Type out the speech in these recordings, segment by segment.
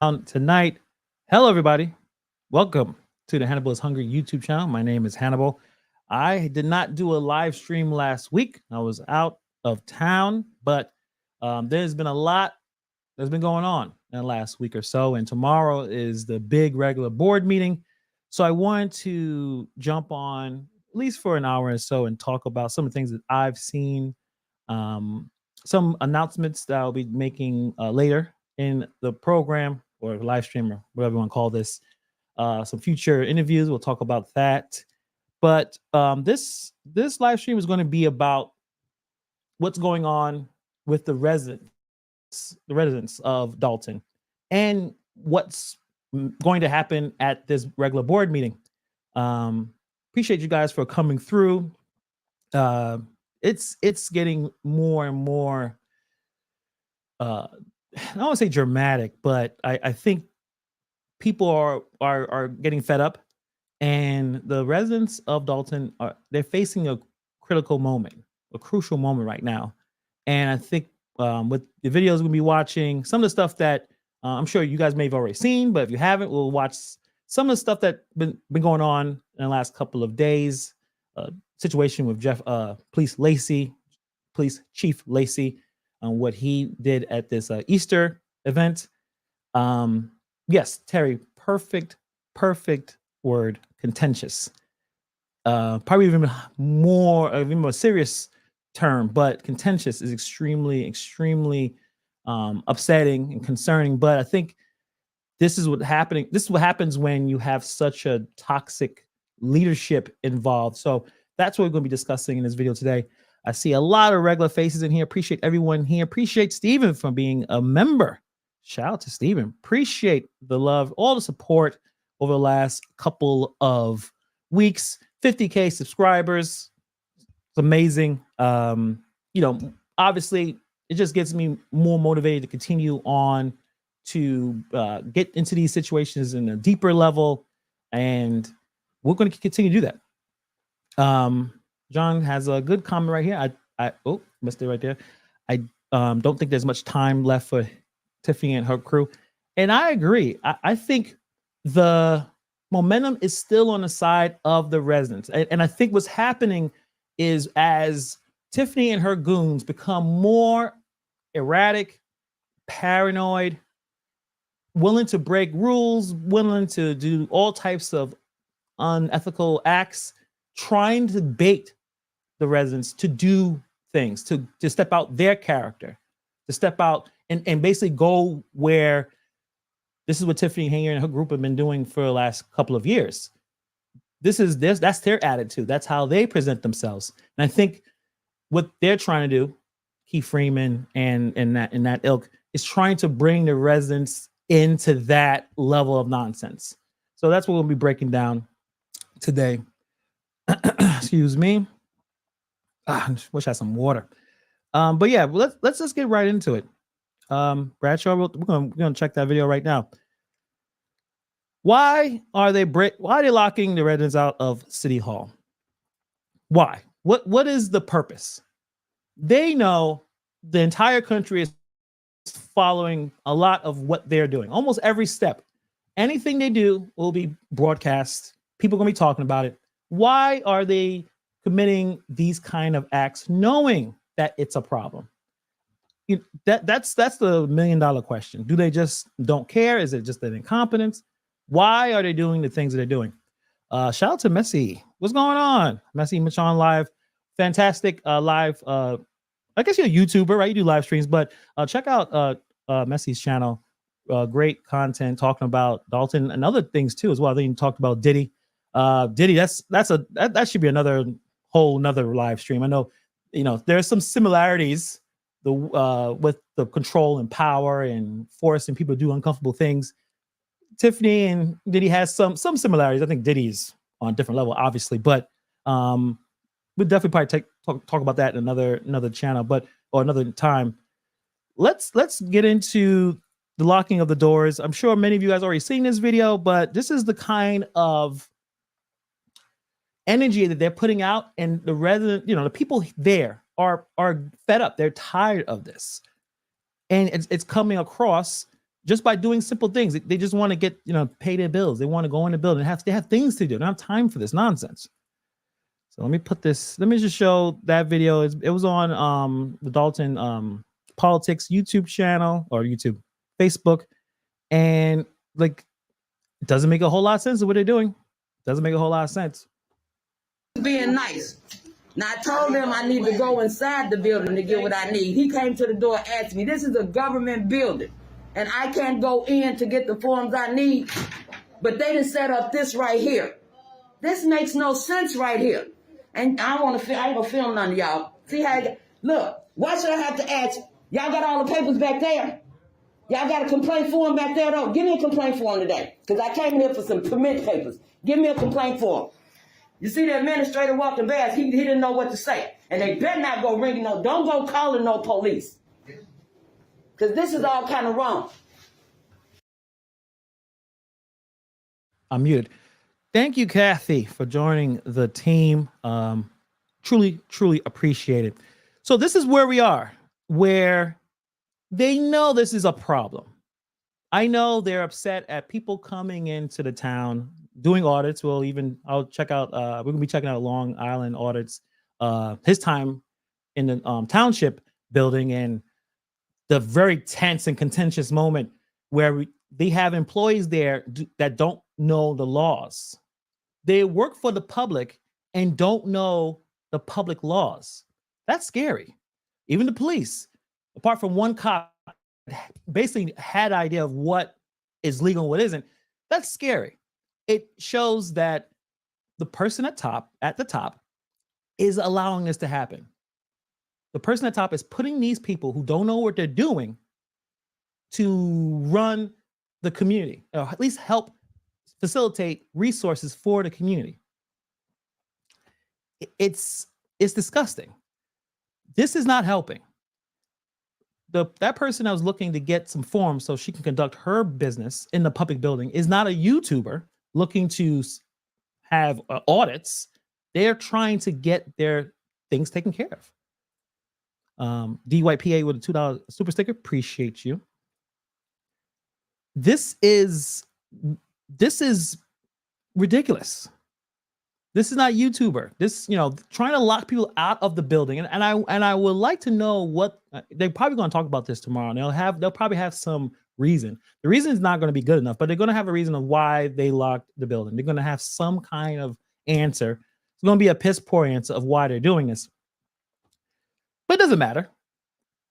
tonight. Hello, everybody. Welcome to the Hannibal is Hungry YouTube channel. My name is Hannibal. I did not do a live stream last week. I was out of town, but there's been a lot that's been going on in the last week or so. And tomorrow is the big regular board meeting. So I wanted to jump on at least for an hour or so and talk about some of the things that I've seen, um, some announcements that I'll be making later in the program or live stream or whatever you want to call this. Some future interviews. We'll talk about that. But this live stream is going to be about what's going on with the residents of Dalton, and what's going to happen at this regular board meeting. Appreciate you guys for coming through. It's getting more and more. I don't want to say dramatic, but I think people are getting fed up, and the residents of Dalton they're facing a critical moment, a crucial moment right now. And I think with the videos we'll be watching, some of the stuff that I'm sure you guys may have already seen, but if you haven't, we'll watch some of the stuff that been going on in the last couple of days. Situation with Police Chief Lacey, on what he did at this Easter event. Yes, Terry, perfect word, contentious. Probably even more serious term, but contentious is extremely upsetting and concerning. But I think this is what happens when you have such a toxic leadership involved. So that's what we're going to be discussing in this video today. I see a lot of regular faces in here. Appreciate everyone here. Appreciate Steven for being a member. Shout out to Steven. Appreciate the love, all the support over the last couple of weeks. 50K subscribers. It's amazing. Obviously, it just gets me more motivated to continue on to get into these situations in a deeper level, and we're going to continue to do that. John has a good comment right here. I missed it right there. I don't think there's much time left for Tiffany and her crew, and I agree. I think the momentum is still on the side of the residents, and I think what's happening is as Tiffany and her goons become more erratic, paranoid, willing to break rules, willing to do all types of unethical acts, trying to bait the residents to do things, to step out their character, to step out and basically go where this is what Tiffany Henyard and her group have been doing for the last couple of years. That's their attitude. That's how they present themselves. And I think what they're trying to do, Keith Freeman and that ilk, is trying to bring the residents into that level of nonsense. So that's what we'll be breaking down today. Excuse me. I wish I had some water. But yeah, let's just get right into it. Bradshaw, we're gonna check that video right now. Why are they locking the residents out of City Hall? Why? What is the purpose? They know the entire country is following a lot of what they're doing. Almost every step. Anything they do will be broadcast. People are going to be talking about it. Why are they committing these kind of acts knowing that it's a problem? That's the $1 million question. Do they just don't care? Is it just an incompetence? Why are they doing the things that they're doing? Shout out to Messi. What's going on? Messi Michon live. Fantastic live. I guess you're a YouTuber, right? You do live streams, but check out Messi's channel. Great content talking about Dalton and other things too as well. I think you talked about Diddy. Diddy, that should be another live stream. I know, there's some similarities with the control and power and forcing people to do uncomfortable things. Tiffany and Diddy has some similarities. I think Diddy's on a different level, obviously, but we'll definitely probably talk about that in another channel, or another time. Let's get into the locking of the doors. I'm sure many of you guys already seen this video, but this is the kind of energy that they're putting out, and the people there are fed up. They're tired of this, and it's coming across just by doing simple things. They just want to get, pay their bills. They want to go in the building. They have things to do. They don't have time for this nonsense. So let me just show that video. It was on the Dalton politics YouTube channel or YouTube, Facebook. And like, it doesn't make a whole lot of sense of what they're doing. It doesn't make a whole lot of sense. Being nice. Now, I told him I need to go inside the building to get what I need. He came to the door and asked me, this is a government building, and I can't go in to get the forms I need, but they done set up this right here. This makes no sense right here. And I ain't gonna film none of y'all. See how, look, why should I have to ask? Y'all got all the papers back there? Y'all got a complaint form back there, though? Give me a complaint form today, because I came here for some permit papers. Give me a complaint form. You see the administrator walking past, he didn't know what to say. And they better not go ringing don't go calling no police. Because this is all kind of wrong. I'm muted. Thank you, Kathy, for joining the team. Truly, truly appreciate it. So this is where we are, where they know this is a problem. I know they're upset at people coming into the town, doing audits. I'll check out, we're gonna be checking out Long Island audits, his time in the township building, and the very tense and contentious moment where they have employees there that don't know the laws. They work for the public and don't know the public laws. That's scary. Even the police, apart from one cop, basically had an idea of what is legal and what isn't. That's scary. It shows that the person at the top is allowing this to happen. The person at top is putting these people who don't know what they're doing to run the community, or at least help facilitate resources for the community. It's disgusting. This is not helping. That person that was looking to get some forms so she can conduct her business in the public building is not a YouTuber looking to have audits. They're trying to get their things taken care of. DYPA with a $2 super sticker. Appreciate you. This is ridiculous. This is not YouTuber. This, trying to lock people out of the building. And I would like to know what they're probably going to talk about this tomorrow. And they'll probably have some reason. The reason is not going to be good enough, but they're going to have a reason of why they locked the building. They're going to have some kind of answer. It's going to be a piss poor answer of why they're doing this. But it doesn't matter.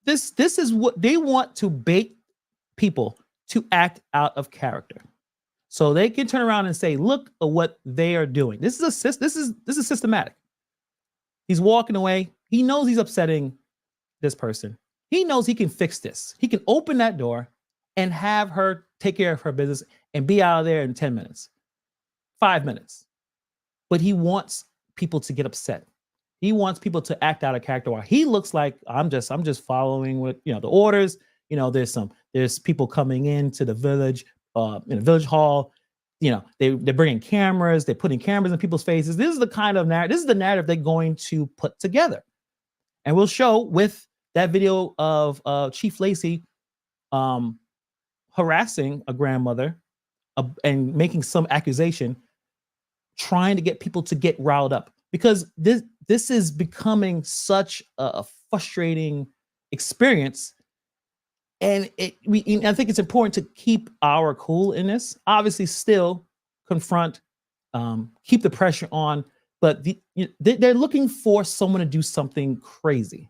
This is what they want, to bait people to act out of character, so they can turn around and say, "Look at what they are doing." This is systematic. He's walking away. He knows he's upsetting this person. He knows he can fix this. He can open that door and have her take care of her business and be out of there in 10 minutes, 5 minutes. But he wants people to get upset. He wants people to act out of character while he looks like, I'm just following what, the orders. There's people coming into the village, in the village hall. They're bringing cameras. They're putting cameras in people's faces. This is the kind of narrative. This is the narrative they're going to put together. And we'll show with that video of Chief Lacey harassing a grandmother and making some accusation, trying to get people to get riled up, because this is becoming such a frustrating experience. And I think it's important to keep our cool in this. Obviously, still confront, keep the pressure on, but they're looking for someone to do something crazy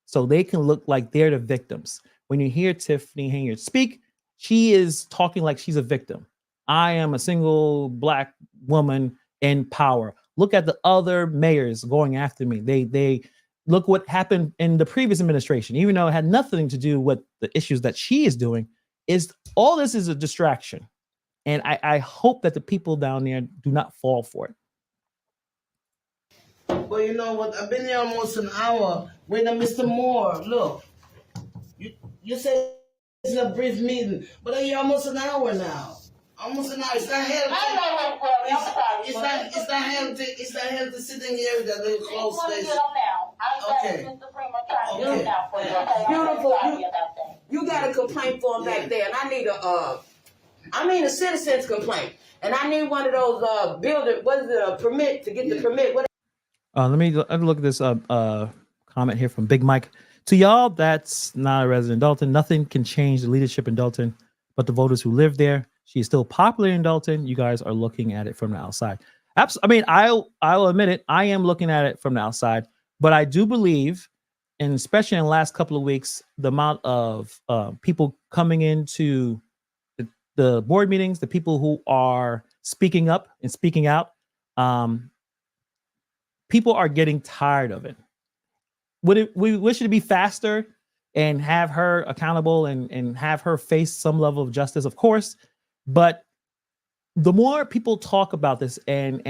so they can look like they're the victims. When you hear Tiffany Henyard speak, she is talking like she's a victim. I am a single Black woman in power. Look at the other mayors going after me. They look what happened in the previous administration, even though it had nothing to do with the issues that she is doing. All this is a distraction. And I hope that the people down there do not fall for it. Well, you know what? I've been there almost an hour. Wait, Mr. Moore, look. You said it's a brief meeting, but I'm here almost an hour now. Almost an hour. It's not healthy. It's not healthy. It's not healthy sitting here with that little close space. Okay. Beautiful. You got a complaint form back there, and I need a citizen's complaint, and I need one of those a permit to get the permit. Let me look at this comment here from Big Mike. To y'all, that's not a resident Dalton. Nothing can change the leadership in Dalton, but the voters who live there. She is still popular in Dalton. You guys are looking at it from the outside. I mean, I'll admit it. I am looking at it from the outside, but I do believe, and especially in the last couple of weeks, the amount of people coming into the board meetings, the people who are speaking up and speaking out, people are getting tired of it. We wish it to be faster and have her accountable and have her face some level of justice, of course. But the more people talk about this and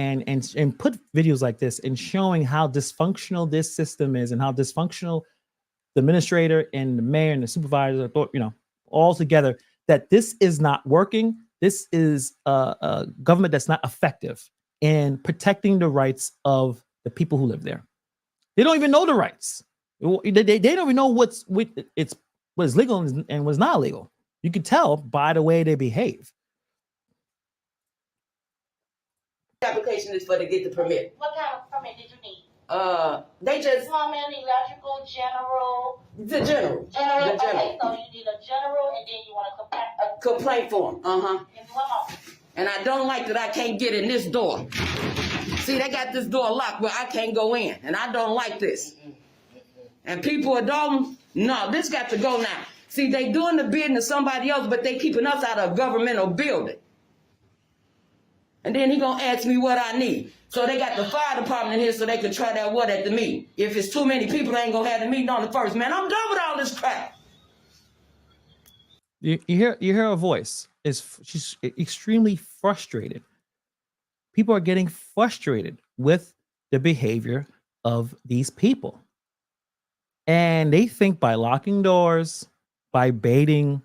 put videos like this and showing how dysfunctional this system is and how dysfunctional the administrator and the mayor and the supervisor, all together, that this is not working. This is a government that's not effective in protecting the rights of the people who live there. They don't even know the rights. They don't even know what's legal and what's not legal. You can tell by the way they behave. Application is for to get the permit. What kind of permit did you need? They just Plumbing, electrical, general. the general. General. The general. Okay, so you need a general, and then you want a Complaint form. And one more. And I don't like that I can't get in this door. See, they got this door locked where I can't go in, and I don't like this. And people are Dalton, no, this got to go now. See, they doing the bidding of somebody else, but they keeping us out of a governmental building. And then he gonna ask me what I need. So they got the fire department in here so they can try that what at the meeting. If it's too many people, they ain't gonna have the meeting on the first. Man, I'm done with all this crap. You hear her voice. She's extremely frustrated. People are getting frustrated with the behavior of these people. And they think by locking doors, by baiting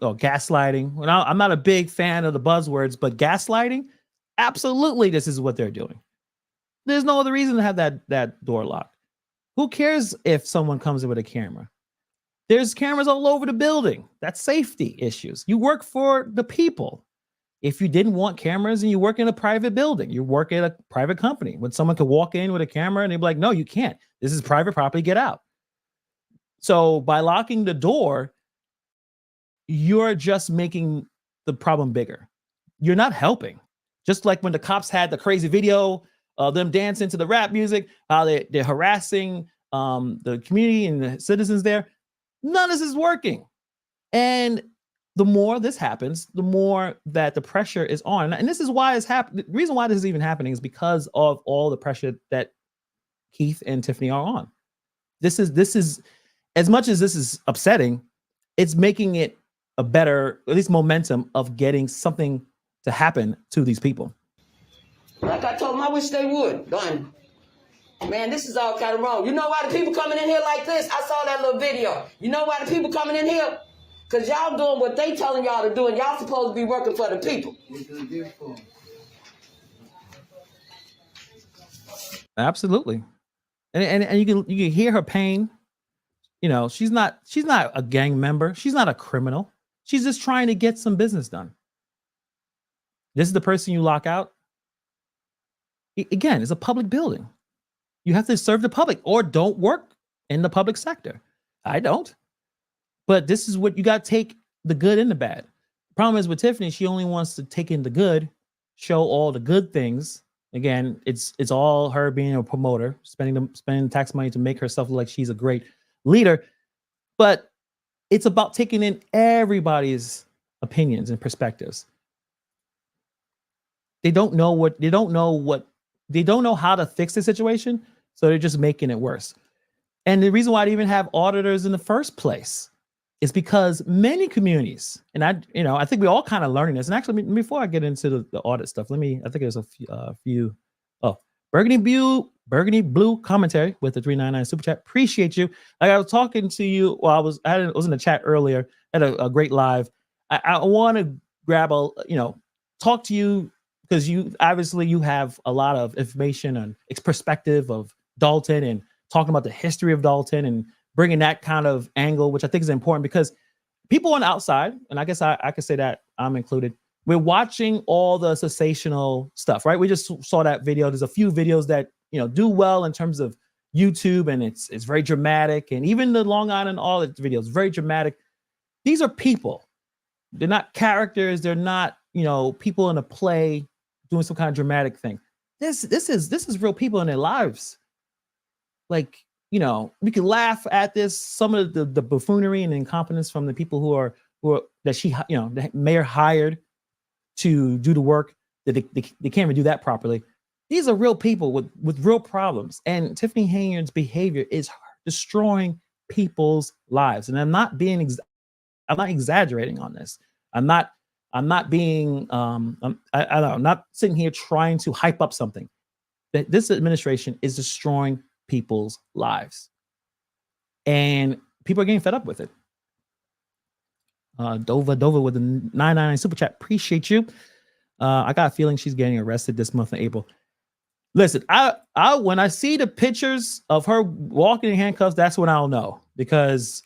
or gaslighting. Well, I'm not a big fan of the buzzwords, but gaslighting, absolutely, this is what they're doing. There's no other reason to have that door locked. Who cares if someone comes in with a camera? There's cameras all over the building. That's safety issues. You work for the people. If you didn't want cameras and you work in a private building, you work at a private company, when someone could walk in with a camera and they'd be like, no, you can't. This is private property, get out. So by locking the door, you're just making the problem bigger. You're not helping. Just like when the cops had the crazy video of them dancing to the rap music, how they're harassing the community and the citizens there. None of this is working. And the more this happens, the more that the pressure is on. And this is why it's happening. The reason why this is even happening is because of all the pressure that Keith and Tiffany are on. This is as much as this is upsetting, it's making it a better, at least momentum of getting something to happen to these people. Like I told them, I wish they would. Done. Man, this is all kind of wrong. You know why the people coming in here like this? I saw that little video. You know why the people coming in here? Because y'all doing what they telling y'all to do, and y'all supposed to be working for the people. Absolutely. And you can hear her pain. You know, she's not a gang member. She's not a criminal. She's just trying to get some business done. This is the person you lock out. Again, it's a public building. You have to serve the public or don't work in the public sector. I don't. But this is what you got to take the good and the bad. The problem is with Tiffany, she only wants to take in the good, show all the good things. Again, it's all her being a promoter, spending tax money to make herself look like she's a great leader. But it's about taking in everybody's opinions and perspectives. They don't know how to fix the situation, so they're just making it worse. And the reason why they even have auditors in the first place is because many communities, and I think we all kind of learning this. And actually, before I get into the audit stuff, I think there's a few. Oh, Burgundy Blue commentary with the 399 super chat. Appreciate you. Like I was talking to you while I was in the chat earlier at a great live. I want to talk to you because you have a lot of information and perspective of Dalton and talking about the history of Dalton and bringing that kind of angle, which I think is important because people on the outside, and I guess I could say that I'm included. We're watching all the sensational stuff, right? We just saw that video. There's a few videos that do well in terms of YouTube, and it's very dramatic, and even the Long Island Audit videos, very dramatic. These are people. They're not characters. They're not people in a play doing some kind of dramatic thing. This is real people in their lives. Like, we could laugh at this, some of the buffoonery and incompetence from the people who are that the mayor hired to do the work that they can't even do that properly. These are real people with real problems, and Tiffany Henyard's behavior is destroying people's lives. And I'm not exaggerating on this. I'm not being I'm not sitting here trying to hype up something. That this administration is destroying people's lives, and people are getting fed up with it. Dova with the 99 super chat. Appreciate you. I got a feeling she's getting arrested this month in April. Listen, I when I see the pictures of her walking in handcuffs, that's when I'll know, because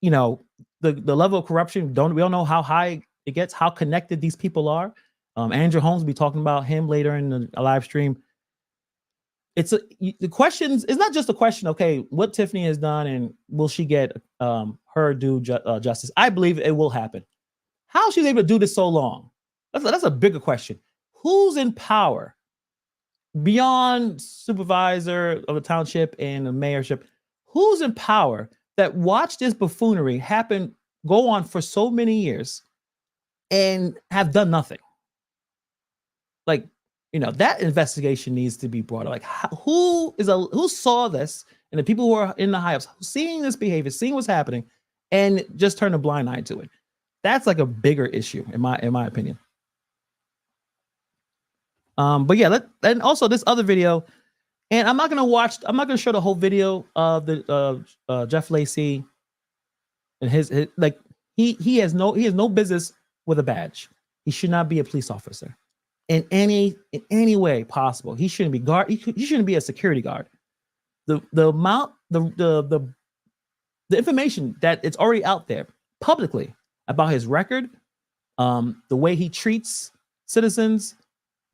the level of corruption, we don't know how high it gets, how connected these people are. Andrew Holmes will be talking about him later in the live stream. The questions, it's not just a question, okay, what Tiffany has done and will she get her due justice? I believe it will happen. How she's able to do this so long? That's a bigger question. Who's in power beyond supervisor of the township and the mayorship? Who's in power that watched this buffoonery go on for so many years and have done nothing? Like, that investigation needs to be brought up. Like, who saw this, and the people who are in the high-ups seeing this behavior, seeing what's happening, and just turn a blind eye to it? That's like a bigger issue in my opinion. But yeah, and also this other video, and I'm not gonna show the whole video of the Jeff Lacey and his like he has no business with a badge. He should not be a police officer in any way possible. He shouldn't be he shouldn't be a security guard. The information that it's already out there publicly about his record, the way he treats citizens,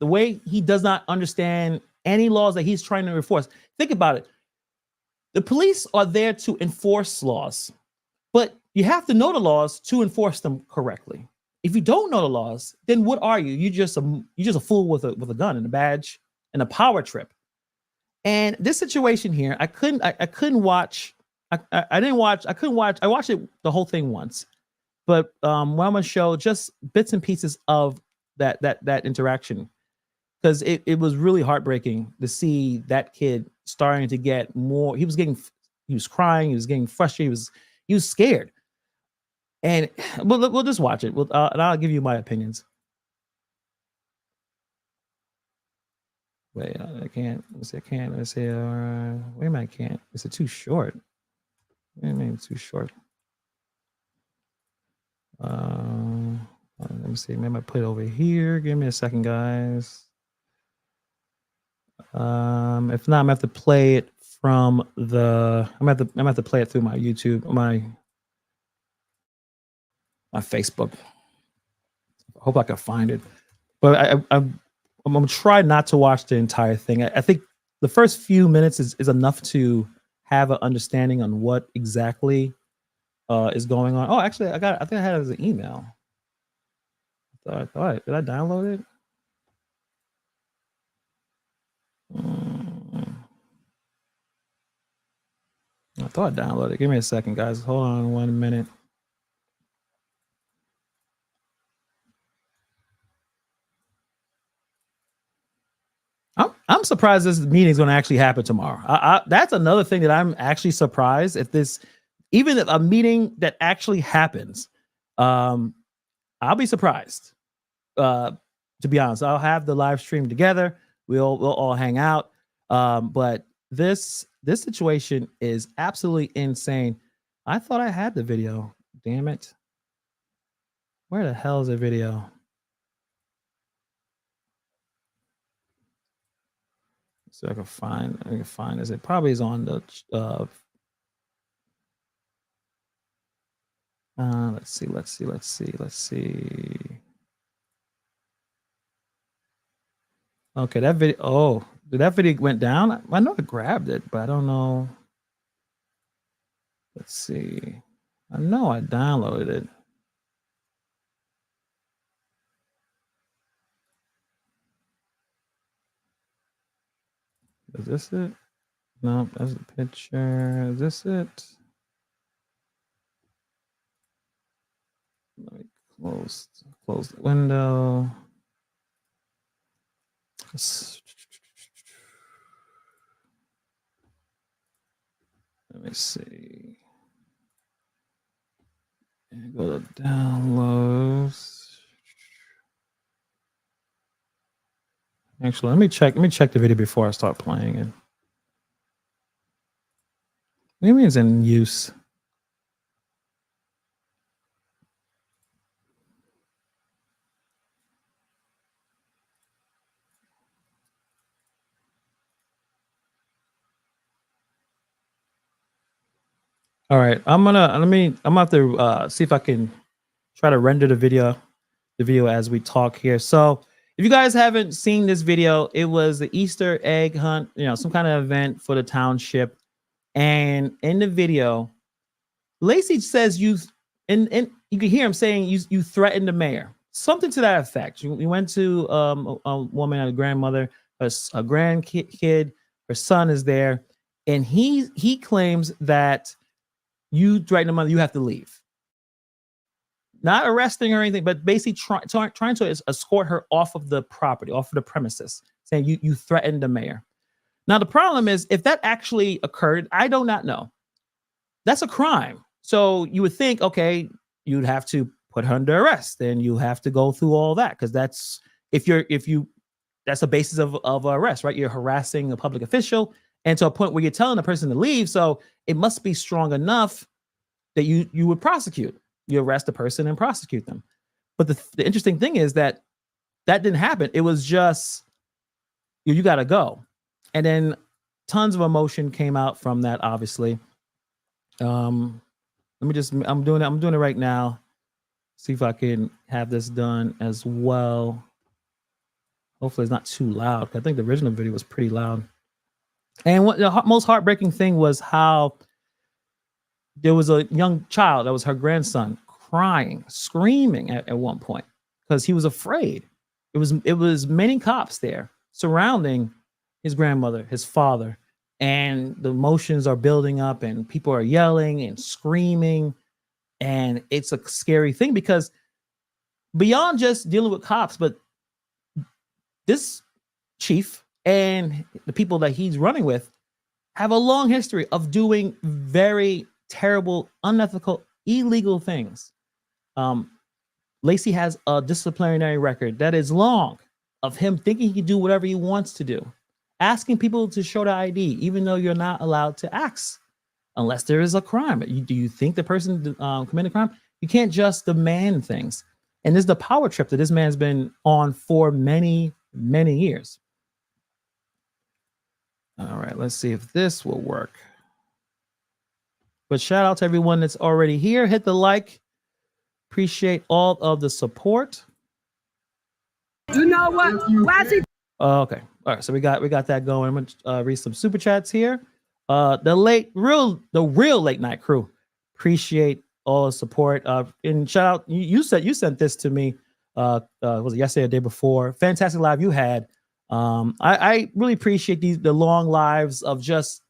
the way he does not understand any laws that he's trying to enforce. Think about it. The police are there to enforce laws, but you have to know the laws to enforce them correctly. If you don't know the laws, then what are you? You're just a fool with a gun and a badge and a power trip. And this situation here, I couldn't watch. I watched it the whole thing once, but what I'm gonna show just bits and pieces of that interaction, because it was really heartbreaking to see that kid starting to get more. He was crying, he was getting frustrated, he was scared. And we'll just watch it. And I'll give you my opinions. Wait, I can't. Let's see. I can't. Let's see. Wait a minute. I can't. Is it too short? Wait a minute. Too short. Let me see. Maybe I put it over here. Give me a second, guys. If not, I'm gonna have to play it from the. I'm gonna have to play it through my YouTube, my Facebook. I hope I can find it, but I'm gonna try not to watch the entire thing. I think the first few minutes is enough to have an understanding on what exactly is going on. Oh, actually, I think I had it as an email. I thought, did I download it? I thought I downloaded it. Give me a second, guys. Hold on 1 minute. I'm surprised this meeting is going to actually happen tomorrow. That's another thing that I'm actually surprised even if a meeting that actually happens, I'll be surprised. To be honest, I'll have the live stream together. We'll all hang out. But this situation is absolutely insane. I thought I had the video. Damn it. Where the hell is the video? So I can find this. It probably is on the Let's see. Okay, that video. Oh, did that video went down? I know I grabbed it, but I don't know. Let's see. I know I downloaded it. Is this it? No, that's the picture. Is this it? Let me close the window. Let me see. And go to downloads. Actually, let me check the video before I start playing it. Maybe it's in use. All right, I'm gonna have to see if I can try to render the video as we talk here. So if you guys haven't seen this video, it was the Easter egg hunt, some kind of event for the township. And in the video, Lacey says you can hear him saying you threatened the mayor, something to that effect. We went to a woman, a grandmother, a grandkid, her son is there, and he claims that you threatened the mother, you have to leave. Not arresting her or anything, but basically trying to escort her off of the property, off of the premises, saying you threatened the mayor. Now, the problem is, if that actually occurred, I do not know. That's a crime. So you would think, okay, you'd have to put her under arrest, and you have to go through all that, because that's that's the basis of arrest, right? You're harassing a public official, and to a point where you're telling the person to leave. So it must be strong enough that you would prosecute. You arrest the person and prosecute them. But the interesting thing is that didn't happen. It was just you got to go. And then tons of emotion came out from that, obviously. I'm doing it right now. See if I can have this done as well. Hopefully it's not too loud. I think the original video was pretty loud. And what the most heartbreaking thing was how there was a young child, that was her grandson, crying, screaming at one point because he was afraid. It was many cops there surrounding his grandmother, his father, and the emotions are building up and people are yelling and screaming. And it's a scary thing because beyond just dealing with cops, but this chief and the people that he's running with have a long history of doing very terrible, unethical, illegal things. Lacey has a disciplinary record that is long of him thinking he can do whatever he wants to do, asking people to show the ID, even though you're not allowed to ask unless there is a crime. Do you think the person committed a crime? You can't just demand things. And this is the power trip that this man's been on for many, many years. All right, let's see if this will work. But shout out to everyone that's already here. Hit the like. Appreciate all of the support. You know what? Why is he? Okay. All right. So we got that going. I'm gonna read some super chats here. The real late night crew. Appreciate all the support. And shout out. You sent this to me. Was it yesterday or the day before? Fantastic live you had. I really appreciate the long lives of just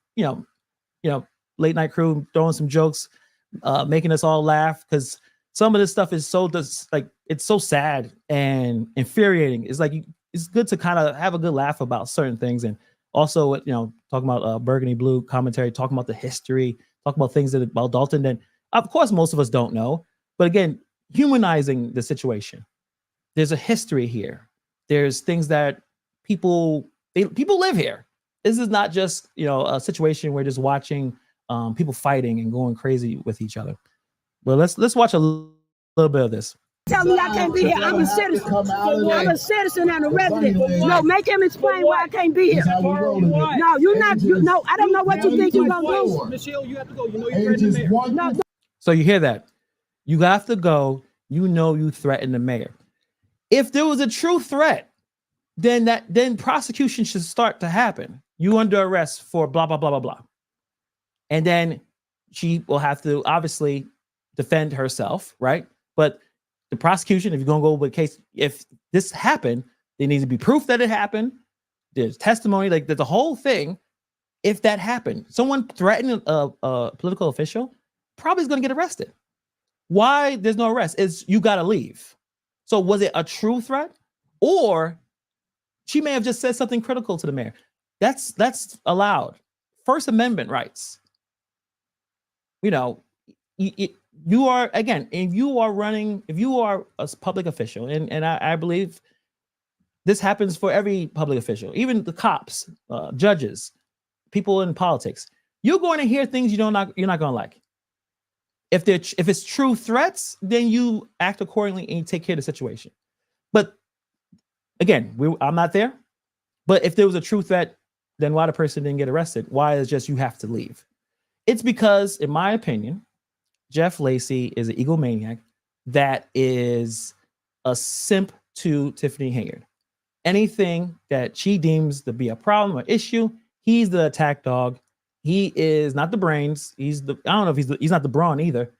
late night crew throwing some jokes, making us all laugh, because some of this stuff is it's so sad and infuriating. It's like it's good to kind of have a good laugh about certain things, and also talking about burgundy blue commentary, talking about the history, talking about things about Dalton that of course most of us don't know, but again, humanizing the situation. There's a history here. There's things that people live here. This is not just a situation where just watching people fighting and going crazy with each other. But let's watch a little bit of this. Tell me I can't be here. I'm a citizen. I'm a citizen and a resident. No, make him explain why I can't be here. No, you're not. No, I don't know what you think you're gonna do. Michelle, you have to go. You know you're threatening the mayor. No. So you hear that? You have to go. You know you threatened the mayor. If there was a true threat, then prosecution should start to happen. You under arrest for blah blah blah blah blah, and then she will have to obviously defend herself, right? But the prosecution, if you're gonna go with a case, if this happened, there needs to be proof that it happened. There's testimony, like there's a whole thing. If that happened, someone threatening a political official probably is going to get arrested. Why there's no arrest is you got to leave. So was it a true threat, or she may have just said something critical to the mayor? That's allowed. First Amendment rights. You know, you are, again, if you are a public official, and I believe this happens for every public official, even the cops, judges, people in politics. You're going to hear things you're not going to like. If it's true threats, then you act accordingly and you take care of the situation. But again, I'm not there. But if there was a true threat, then why the person didn't get arrested? Why is just you have to leave? It's because, in my opinion, Jeff Lacy is an egomaniac that is a simp to Tiffany Henyard. Anything that she deems to be a problem or issue, he's the attack dog. He is not the brains. I don't know if he's not the brawn either,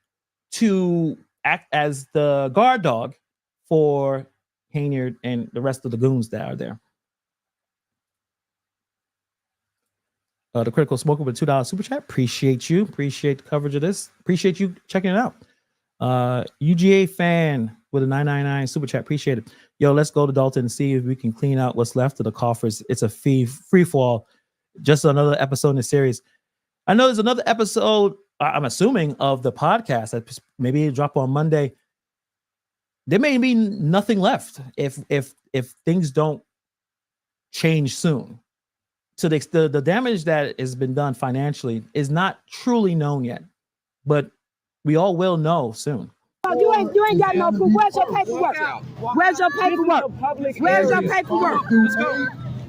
to act as the guard dog for Henyard and the rest of the goons that are there. The Critical Smoker with $2 super chat. Appreciate you. Appreciate the coverage of this. Appreciate you checking it out. UGA fan with a $9.99 super chat. Appreciate it. Yo, let's go to Dalton and see if we can clean out what's left of the coffers. It's a free fall. Just another episode in the series. I know there's another episode, I'm assuming, of the podcast that maybe it'll drop on Monday. There may be nothing left if things don't change soon. So the damage that has been done financially is not truly known yet, but we all will know soon. You ain't got no proof. Where's your paperwork? Where's your paperwork? Where's your paperwork? Let's go.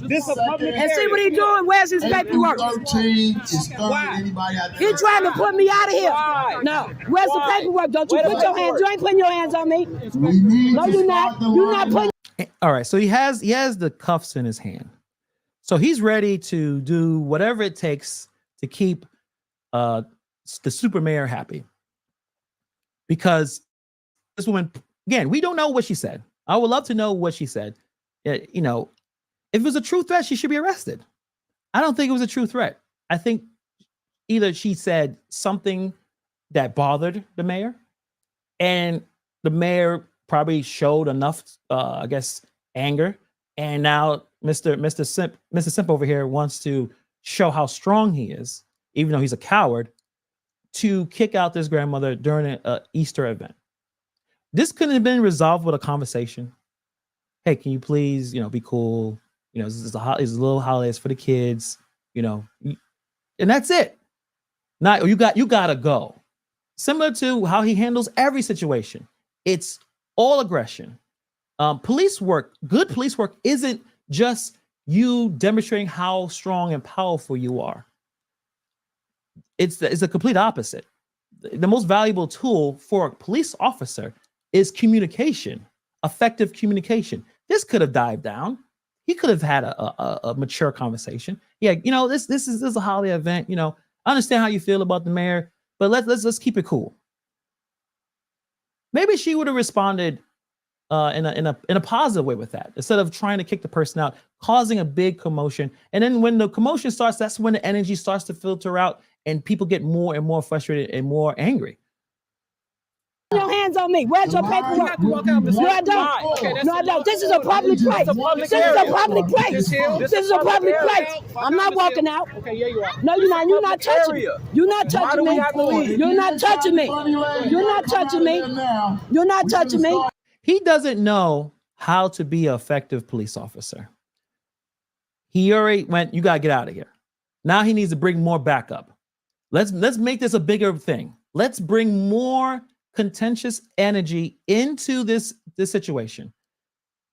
This is a public And see what he's doing. Where's his paperwork? 13 is anybody out there. He trying to put me out of here. Why? No. Where's the paperwork? Don't you put your hands. You ain't putting your hands on me. No, you're not. You're not putting. All right. So he has the cuffs in his hand. So he's ready to do whatever it takes to keep the super mayor happy. Because this woman, again, we don't know what she said. I would love to know what she said. You know, if it was a true threat, she should be arrested. I don't think it was a true threat. I think either she said something that bothered the mayor, and the mayor probably showed enough, I guess, anger. And now Mr. Simp over here wants to show how strong he is, even though he's a coward, to kick out this grandmother during an Easter event. This couldn't have been resolved with a conversation. Hey, can you please, be cool? This is a little holidays for the kids, and that's it. Not you gotta go. Similar to how he handles every situation. It's all aggression. Police work, good police work isn't just you demonstrating how strong and powerful you are. It's the complete opposite. The most valuable tool for a police officer is communication, effective communication. This could have died down. He could have had a mature conversation. Yeah, this is a holiday event. I understand how you feel about the mayor, but let's keep it cool. Maybe she would have responded in a positive way with that, instead of trying to kick the person out, causing a big commotion. And then when the commotion starts, that's when the energy starts to filter out, and people get more and more frustrated and more angry. Your hands on me. Where's your paperwork? No, I don't. No, I don't. This is a public place. This is a public place. This is a public place. I'm not walking out. Okay, yeah, you are. No, you're not. You're not touching me. You're not touching me. You're not touching me. You're not touching me. You're not touching me. He doesn't know how to be an effective police officer. He already went, you got to get out of here. Now he needs to bring more backup. Let's make this a bigger thing. Let's bring more contentious energy into this situation.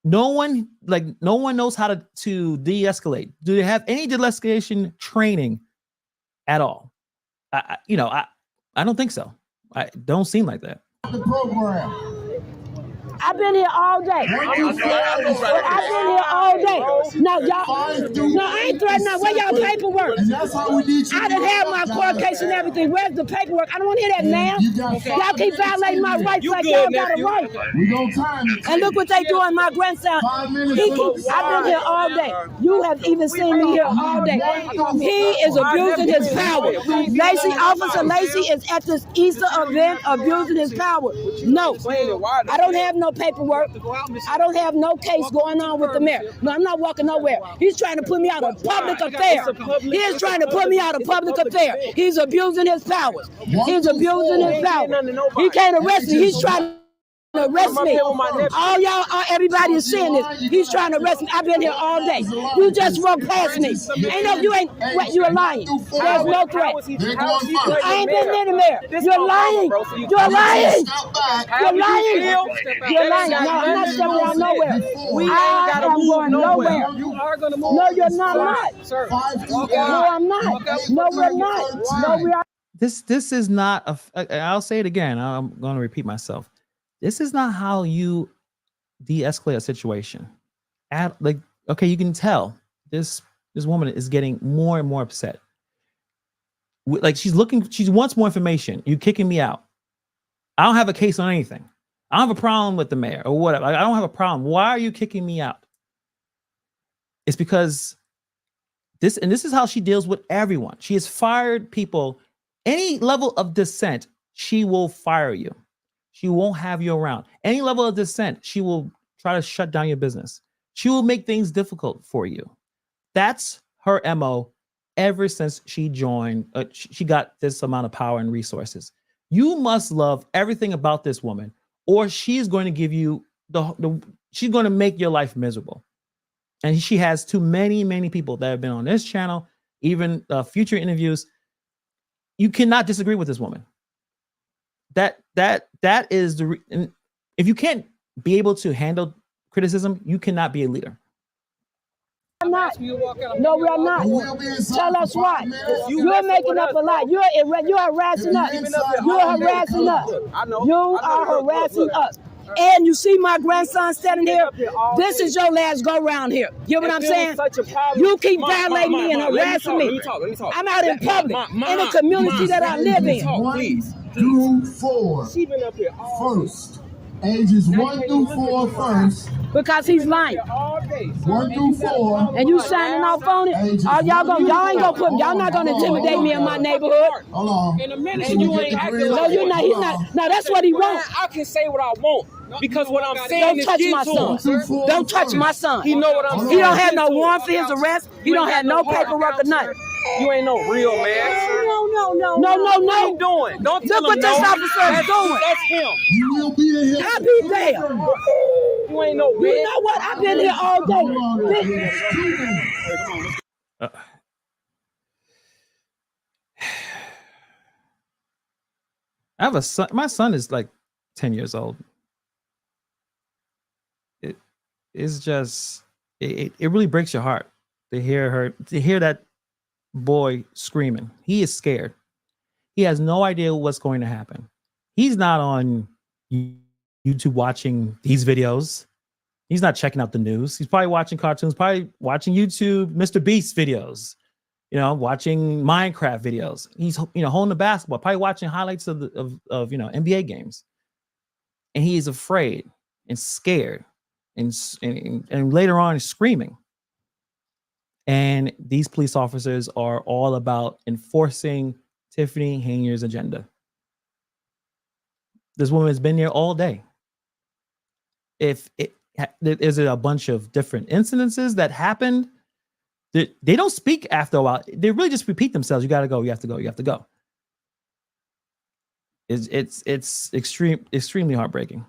No one knows how to de-escalate. Do they have any de-escalation training at all? I don't think so. I don't seem like that. the program. I've been here all day. I've been here all day. No, y'all. No, I ain't threatening. Where y'all paperwork? And that's how we need you. I done had my court case and everything. Where's the paperwork? I don't want to hear that, man. Y'all keep violating my rights like y'all got a right. We gonna time it. And look what they doing, my grandson. 5 minutes. I've been here all day. You have even seen me here all day. He is abusing his power. Lacey, Officer Lacey is at this Easter event abusing his power. No, I don't have no paperwork. I don't have no case going on with the mayor. No, I'm not walking nowhere. He's trying to put me out of public affair. He is trying to put me out of public affair. He's abusing his powers. He's abusing his power. He can't arrest me. He's trying to arrest me. All y'all, everybody is seeing this. He's trying to arrest me. I've been here all day. You just walked past me. Ain't no, you ain't, what, you're lying. There's no threat. I ain't been in the mayor. You're lying. You're lying. You're lying. You're lying. No, I'm not stepping out nowhere. I am going nowhere. You are going to move. No, you're not. No, I'm not. No, we're not. No, we are. This is not I'll say it again. I'm going to repeat myself. This is not how you de-escalate a situation. Okay, you can tell this woman is getting more and more upset. Like she wants more information. You kicking me out. I don't have a case on anything. I don't have a problem with the mayor or whatever. I don't have a problem. Why are you kicking me out? It's because this is how she deals with everyone. She has fired people. Any level of dissent, she will fire you. She won't have you around. Any level of dissent, she will try to shut down your business. She will make things difficult for you. That's her MO ever since she joined. She got this amount of power and resources. You must love everything about this woman, or she's going to give you she's going to make your life miserable. And she has too many people that have been on this channel, even future interviews. You cannot disagree with this woman. That is the if you can't be able to handle criticism, you cannot be a leader. I'm not. No, we are not. Tell us why. You're making up a lie. You're harassing us. You're harassing us. You are harassing us. And you see my grandson standing here. This is your last go round here. You know what I'm saying? You keep violating me and harassing me. I'm out in public, in a community that I live in. 1 through 4 first. Ages 1 through 4 first. Because he's lying. 1 through 4. And you signing off on it? Y'all not gonna intimidate me in my neighborhood. Hold on. In a minute, and you ain't acting. No, you're not. He's not. No, that's what he wants. I can say what I want. Because what I'm saying don't touch my son. Don't touch my son. He know what I'm saying. He don't have no warrant for his arrest. He don't have no paperwork or nothing. You ain't no real man. No. What are you doing? Don't tell Look what him this no. officer is doing. That's him. You will be there. I'll be there. You ain't no man. You know what? I've been here all day. I have a son. My son is like 10 years old. It's just it really breaks your heart to hear that boy screaming. He is scared. He has no idea what's going to happen. He's not on YouTube watching these videos. He's not checking out the news. He's probably watching cartoons, probably watching YouTube, Mr. Beast videos, watching Minecraft videos. He's, holding the basketball, probably watching highlights of NBA games. And he is afraid and scared and later on screaming. And these police officers are all about enforcing Tiffany Henyard's agenda. This woman has been there all day. Is it a bunch of different incidences that happened? They don't speak after a while. They really just repeat themselves. You got to go. You have to go. You have to go. It's extremely heartbreaking.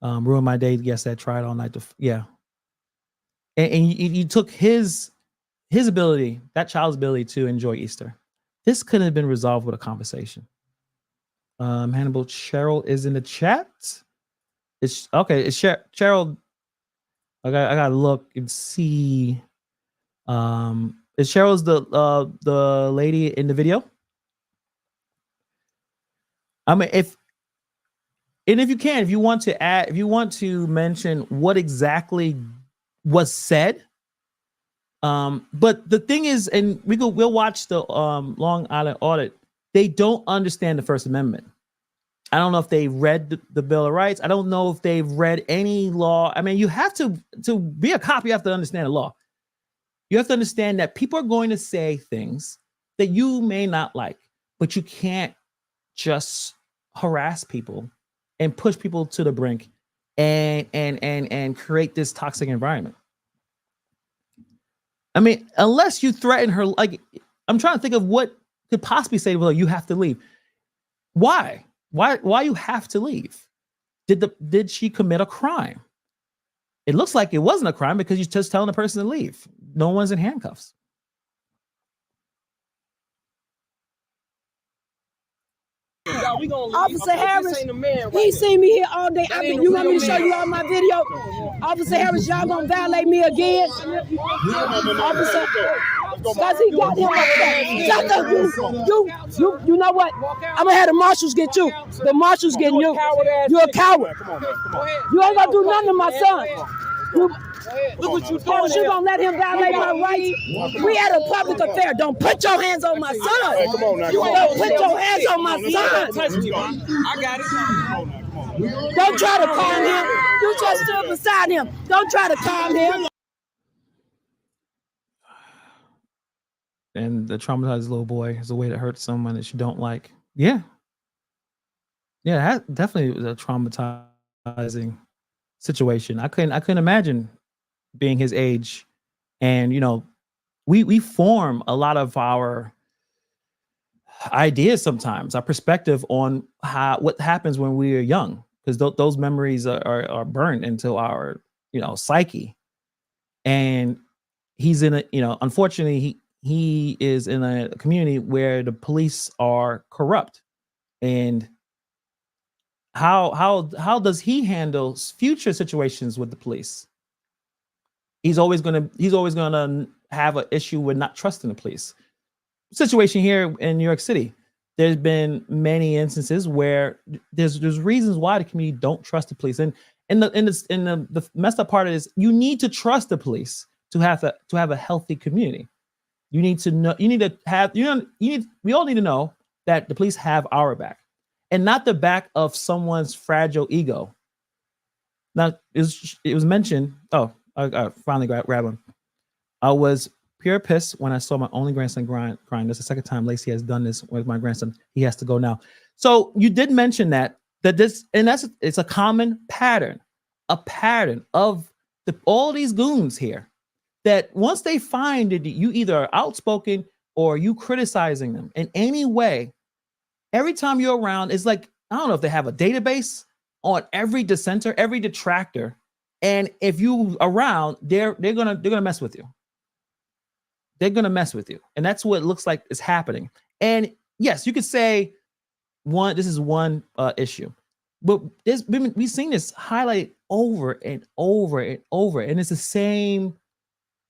Ruined my day. Yes, I tried all night. And you took his ability, that child's ability to enjoy Easter. This couldn't have been resolved with a conversation. Hannibal Cheryl is in the chat. It's okay. It's Cheryl. I gotta look and see. Is Cheryl's the lady in the video? I mean, And if you want to mention what exactly was said, but the thing is, and we'll watch the Long Island audit. They don't understand the First Amendment. I don't know if they read the Bill of Rights. I don't know if they've read any law. I mean, you have to be a cop, you have to understand the law. You have to understand that people are going to say things that you may not like, but you can't just harass people and push people to the brink and create this toxic environment. I mean, unless you threaten her, like, I'm trying to think of what could possibly say, well, you have to leave. Why you have to leave? Did she commit a crime? It looks like it wasn't a crime because you're just telling the person to leave. No one's in handcuffs. Officer Harris, he seen me here all day. You want me to show you all my video? Officer Harris, y'all gonna violate me again? Officer, because he got him up there. Shut up, you know what? I'm gonna have the marshals get you. The marshals getting you. You're a coward. You ain't gonna do nothing to my son. Look what you doing. You gonna let him violate my rights? We at a public affair. Don't put your hands on my son. Come on now. Don't put your hands on my son. I got it. Don't try to calm him. You just stood beside him. Don't try to calm him. And the traumatized little boy is a way to hurt someone that you don't like. Yeah, that definitely was a traumatizing situation. I couldn't imagine being his age, and we form a lot of our ideas sometimes, our perspective on what happens when we are young, because those memories are burned into our psyche. And he's in unfortunately he is in a community where the police are corrupt. And how does he handle future situations with the police? He's always gonna have an issue with not trusting the police. Situation here in New York City, there's been many instances where there's reasons why the community don't trust the police. And the messed up part is you need to trust the police to have a healthy community. We all need to know that the police have our back, and not the back of someone's fragile ego. Now, it was mentioned. Oh, I finally grabbed him. I was pure pissed when I saw my only grandson crying. That's the second time Lacey has done this with my grandson. He has to go now. So you did mention that it's a common pattern of all these goons here, that once they find that you either are outspoken or you criticizing them in any way, every time you're around, it's like, I don't know if they have a database on every dissenter, every detractor. And if you around, they're gonna mess with you. They're gonna mess with you. And that's what it looks like is happening. And yes, you could say this is one issue, but we've seen this highlighted over and over and over. And it's the same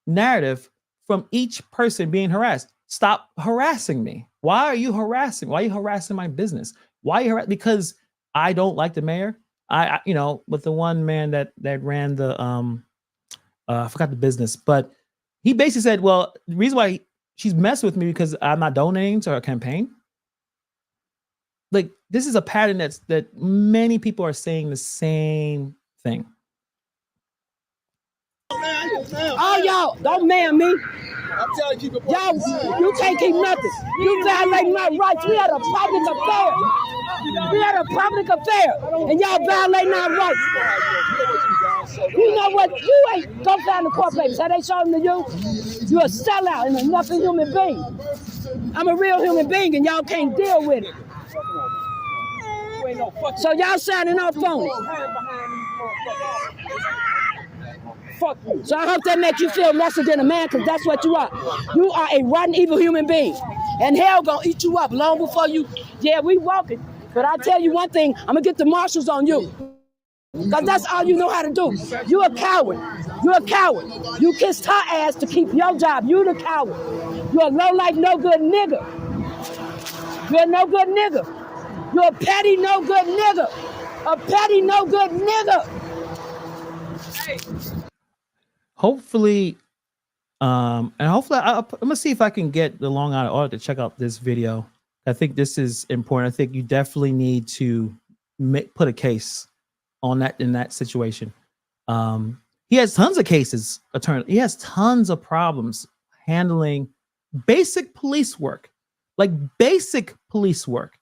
narrative from each person being harassed. Stop harassing me. Why are you harassing? Why are you harassing my business? Why are you because I don't like the mayor? With the one man that ran the I forgot the business, but he basically said, well, the reason why she's messing with me because I'm not donating to her campaign. Like, this is a pattern that many people are saying the same thing. Oh, y'all, don't man me. I'm telling you, Y'all, you can't keep nothing. You violating my rights. We had a public affair. And y'all violating our rights. You know what? You ain't. Go find the court papers. Have they shown them to you? You're a sellout and a nothing human being. I'm a real human being and y'all can't deal with it. So y'all signing off on it. Fuck you. So I hope that makes you feel lesser than a man, because that's what you are. You are a rotten, evil human being. And hell gonna eat you up long before you. Yeah, we walking. But I tell you one thing, I'm gonna get the marshals on you. Because that's all you know how to do. You're a coward. You're a coward. You kissed her ass to keep your job. You're the coward. You're a low-life, no-good nigga. You're a no-good nigga. You're a petty, no-good nigga. A petty, no good nigga. Hopefully, and hopefully I'm gonna see if I can get the Long Island Audit to check out this video. I think this is important. I think you definitely need to put a case on that in that situation. He has tons of cases, attorney. He has tons of problems handling basic police work, like basic police work.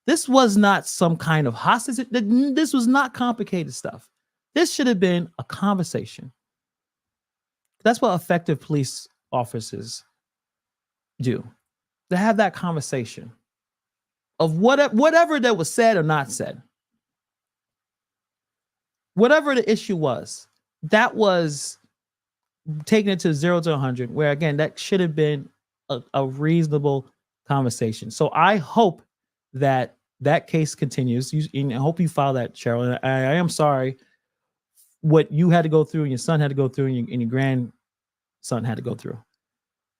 This was not some kind of hostage. This was not complicated stuff. This should have been a conversation. That's what effective police officers do. To have that conversation of whatever that was said or not said. Whatever the issue was, that was taking it to 0 to 100, where again, that should have been a reasonable conversation. So I hope that that case continues. I hope you file that, Cheryl. And I am sorry what you had to go through and your son had to go through and your grandson had to go through.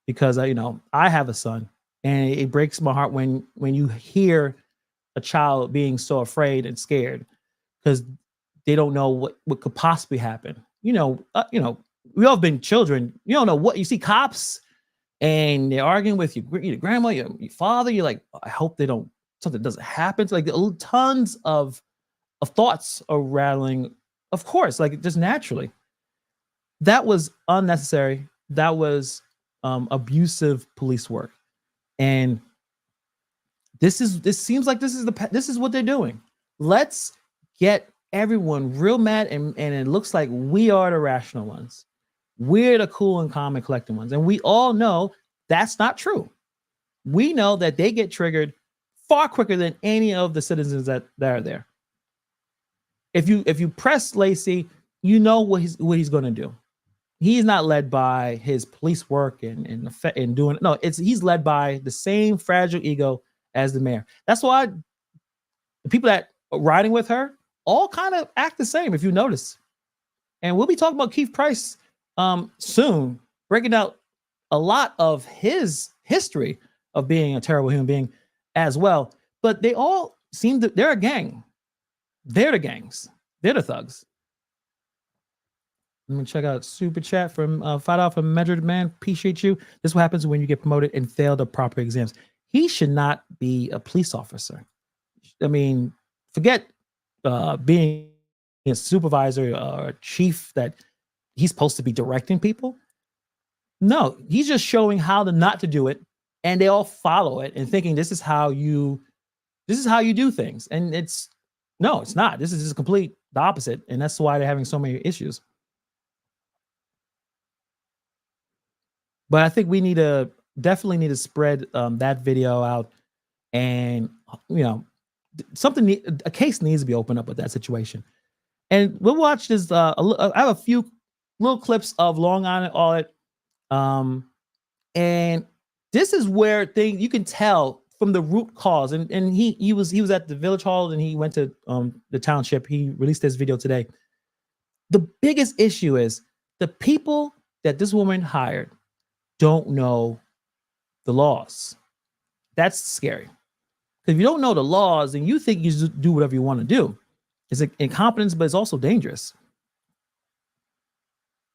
Because I have a son, and it breaks my heart when you hear a child being so afraid and scared because they don't know what could possibly happen. We all have been children. You don't know what you see cops and they're arguing with your grandma, your father. You're like, I hope something doesn't happen. So like tons of thoughts are rattling, of course, like just naturally. That was unnecessary. That was abusive police work. And this seems like this is what they're doing. Let's get everyone real mad, and it looks like we are the rational ones. We're the cool and calm and collected ones. And we all know that's not true. We know that they get triggered far quicker than any of the citizens that are there. If you press Lacey, you know what he's going to do. He's not led by his police work and doing it. No, he's led by the same fragile ego as the mayor. That's why the people that are riding with her all kind of act the same, if you notice. And we'll be talking about Keith Price soon, breaking out a lot of his history of being a terrible human being as well. But they all they're a gang. They're the gangs. They're the thugs. Let me check out super chat from $5 from Measured Man. Appreciate you. This is what happens when you get promoted and fail the proper exams. He should not be a police officer. I mean, forget being a supervisor or a chief that he's supposed to be directing people. No, he's just showing how not to do it, and they all follow it and thinking this is how you do things. And it's not. This is just complete the opposite, and that's why they're having so many issues. But I think we definitely need to spread that video out, and a case needs to be opened up with that situation. And we'll watch this. I have a few little clips of Long Island Audit, and this is where you can tell from the root cause. And he was at the village hall, and he went to the township. He released this video today. The biggest issue is the people that this woman hired don't know the laws. That's scary. Because if you don't know the laws, then you think you just do whatever you want to do. It's incompetence, but it's also dangerous.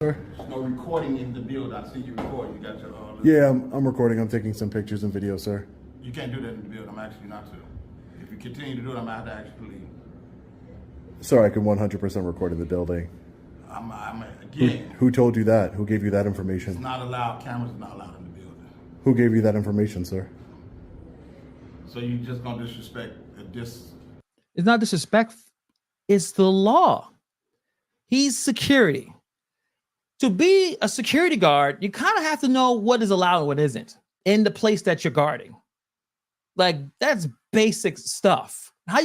Sir? There's no recording in the build. I see you recording. You got your. Yeah, I'm recording. I'm taking some pictures and videos, sir. You can't do that in the build. I'm asking you not to. If you continue to do it, I'm gonna have to actually leave. Sir, I can 100% record in the building. I'm again. Who told you that? Who gave you that information? It's not allowed. Cameras are not allowed in the building. Who gave you that information, sir? So you just gonna disrespect this? It's not disrespect. It's the law. He's security. To be a security guard, you kind of have to know what is allowed and what isn't in the place that you're guarding. Like, that's basic stuff. How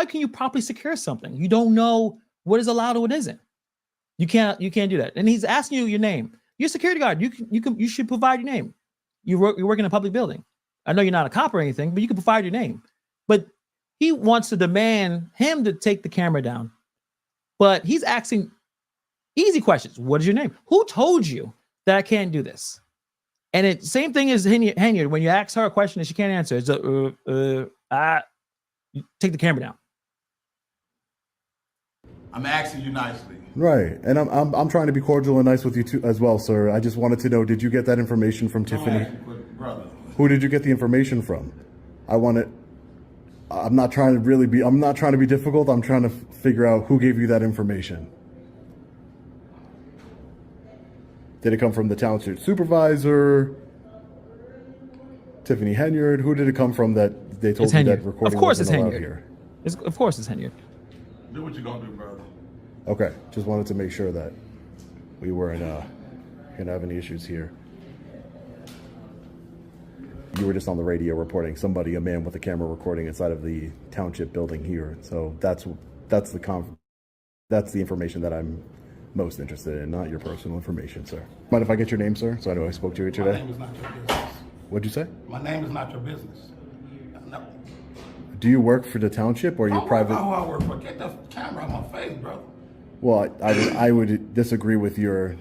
can you properly secure something? You don't know what is allowed and what isn't. You can't do that. And he's asking you your name. You're a security guard. You should provide your name. You work in a public building. I know you're not a cop or anything, but you can provide your name. But he wants to demand him to take the camera down. But he's asking easy questions. What is your name? Who told you that I can't do this? And it same thing as Henyard. When you ask her a question that she can't answer, it's you take the camera down. I'm asking you nicely. Right, and I'm trying to be cordial and nice with you too as well, sir. I just wanted to know, did you get that information from Tiffany? Brother. Who did you get the information from? I'm not trying to be difficult. I'm trying to figure out who gave you that information. Did it come from the township supervisor? Tiffany Henyard? Who did it come from that they told you that recording wasn't allowed here? Of course it's Henyard. Do what you're gonna do, brother. Okay, just wanted to make sure that we weren't gonna have any issues here. You were just on the radio reporting a man with a camera recording inside of the township building here. So that's the information that I'm most interested in, not your personal information, sir. Mind if I get your name, sir? So I know I spoke to you today. My name is not your business. What'd you say? My name is not your business. No. Do you work for the township or are you private? Oh, I work for. Get the camera on my face, brother. Well, I would disagree with your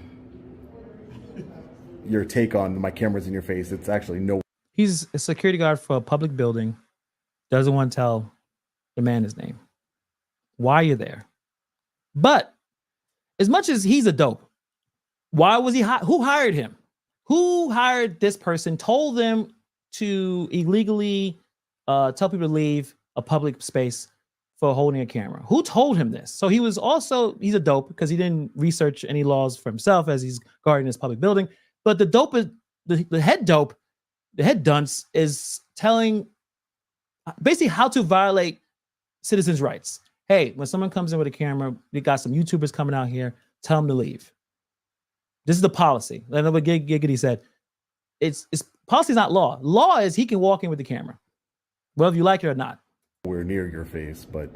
take on my camera's in your face. It's actually no. He's a security guard for a public building. Doesn't want to tell the man his name. Why you're there. But as much as he's a dope, why was he who hired him? Who hired this person, told them to illegally tell people to leave a public space for holding a camera? Who told him this? So he's a dope because he didn't research any laws for himself as he's guarding this public building. But the dope is the head dope. The head dunce is telling basically how to violate citizens' rights. Hey, when someone comes in with a camera, we got some YouTubers coming out here, tell them to leave. This is the policy. I know what Giggity said. It's policy is not law. Law is he can walk in with the camera, whether you like it or not. We're near your face, but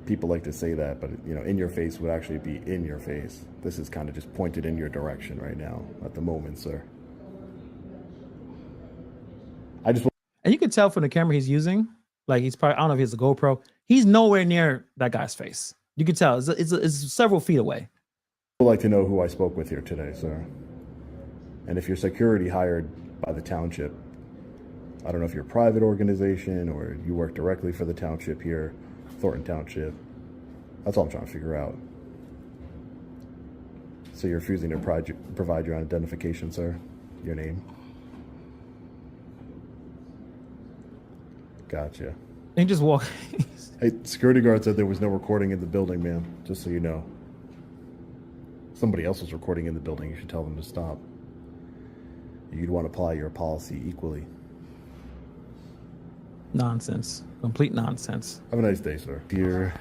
people like to say that, but in your face would actually be in your face. This is kind of just pointed in your direction right now at the moment, sir. And you can tell from the camera he's using, like he's probably, I don't know if it's a GoPro, he's nowhere near that guy's face. You can tell it's several feet away. I'd like to know who I spoke with here today, sir. And if you're security hired by the township, I don't know if you're a private organization or you work directly for the township here, Thornton Township. That's all I'm trying to figure out. So you're refusing to provide your own identification, sir? Your name? Gotcha. And just walk. Hey, security guard said there was no recording in the building, ma'am, just so you know. Somebody else was recording in the building. You should tell them to stop. You'd want to apply your policy equally. Nonsense. Complete nonsense. Have a nice day, sir. Dear.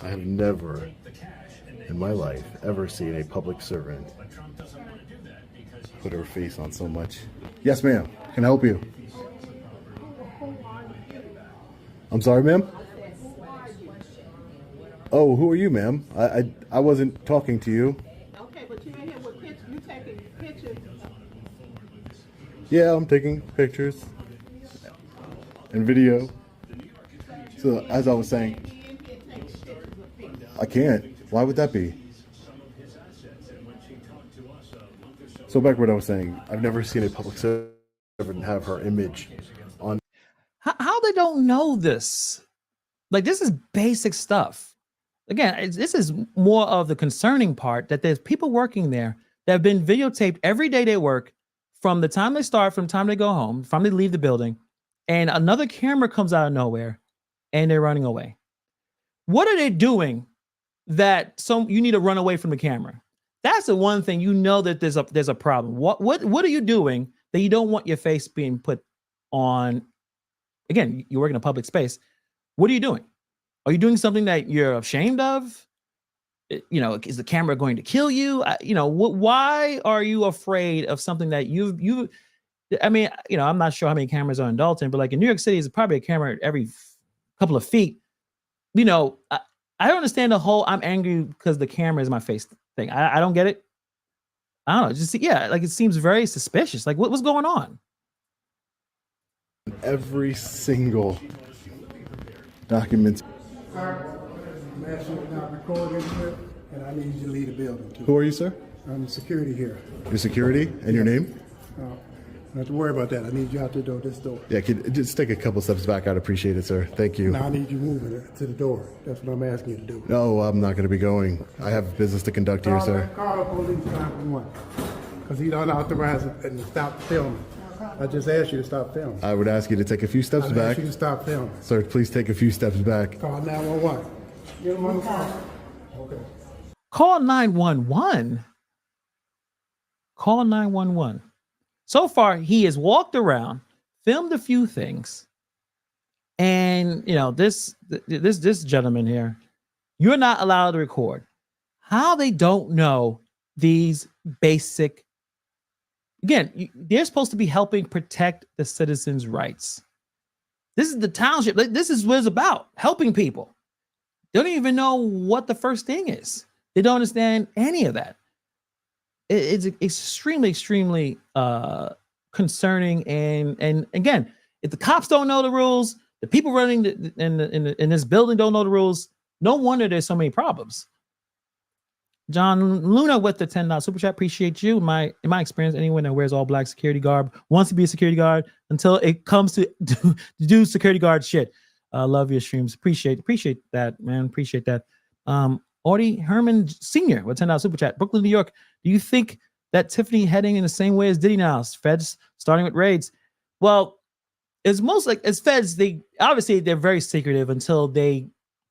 I have never in my life ever seen a public servant put her face on so much. Yes, ma'am. Can I help you? I'm sorry, ma'am? Oh, who are you, ma'am? I wasn't talking to you. Okay, but you in here with pictures. You taking pictures. Yeah, I'm taking pictures and video. So, as I was saying, I can't. Why would that be? So back to what I was saying, I've never seen a public servant have her image on. How they don't know this? Like, this is basic stuff. Again, this is more of the concerning part, that there's people working there that have been videotaped every day they work, from the time they start, from the time they go home, from they leave the building, and another camera comes out of nowhere and they're running away. What are they doing that you need to run away from the camera? That's the one thing that there's a problem. What are you doing that you don't want your face being put on? Again, you work in a public space. What are you doing? Are you doing something that you're ashamed of? Is the camera going to kill you? Why are you afraid of something that I'm not sure how many cameras are in Dalton, but like in New York City, it's probably a camera every couple of feet. I don't understand the whole I'm angry because the camera is my face thing. I don't get it. I don't know. It seems very suspicious. Like, what's going on? Every single document. I'm actually not recording here, and I need you to leave the building too. Who are you, sir? I'm security here. Your security and your name? Don't have to worry about that. I need you out the door, this door. Yeah, could just take a couple steps back. I'd appreciate it, sir. Thank you. Now I need you moving it to the door. That's what I'm asking you to do. No, I'm not going to be going. I have business to conduct here, sir. Call the police 911. Because he don't authorize it and stop filming. I just asked you to stop filming. I would ask you to take a few steps I back. asked you to stop filming. Sir, please take a few steps back. Call 911. Get him on the phone. Okay. Call 911. Call 911. So far, he has walked around, filmed a few things, and you know this gentleman here, you're not allowed to record. How they don't know these basic. Again, they're supposed to be helping protect the citizens' rights. This is the township. This is what it's about, helping people. They don't even know what the first thing is. They don't understand any of that. It's extremely, extremely concerning. And again, if the cops don't know the rules, the people running in this building don't know the rules, no wonder there's so many problems. John Luna with the $10 super chat. Appreciate you. In my experience, anyone that wears all black security garb wants to be a security guard until it comes to do security guard shit. Love your streams. Appreciate that, man. Appreciate that. Audie Herman Sr. with $10 super chat. Brooklyn, New York. Do you think that Tiffany heading in the same way as Diddy now? Feds starting with raids. Well, it's most like as feds, they're very secretive until they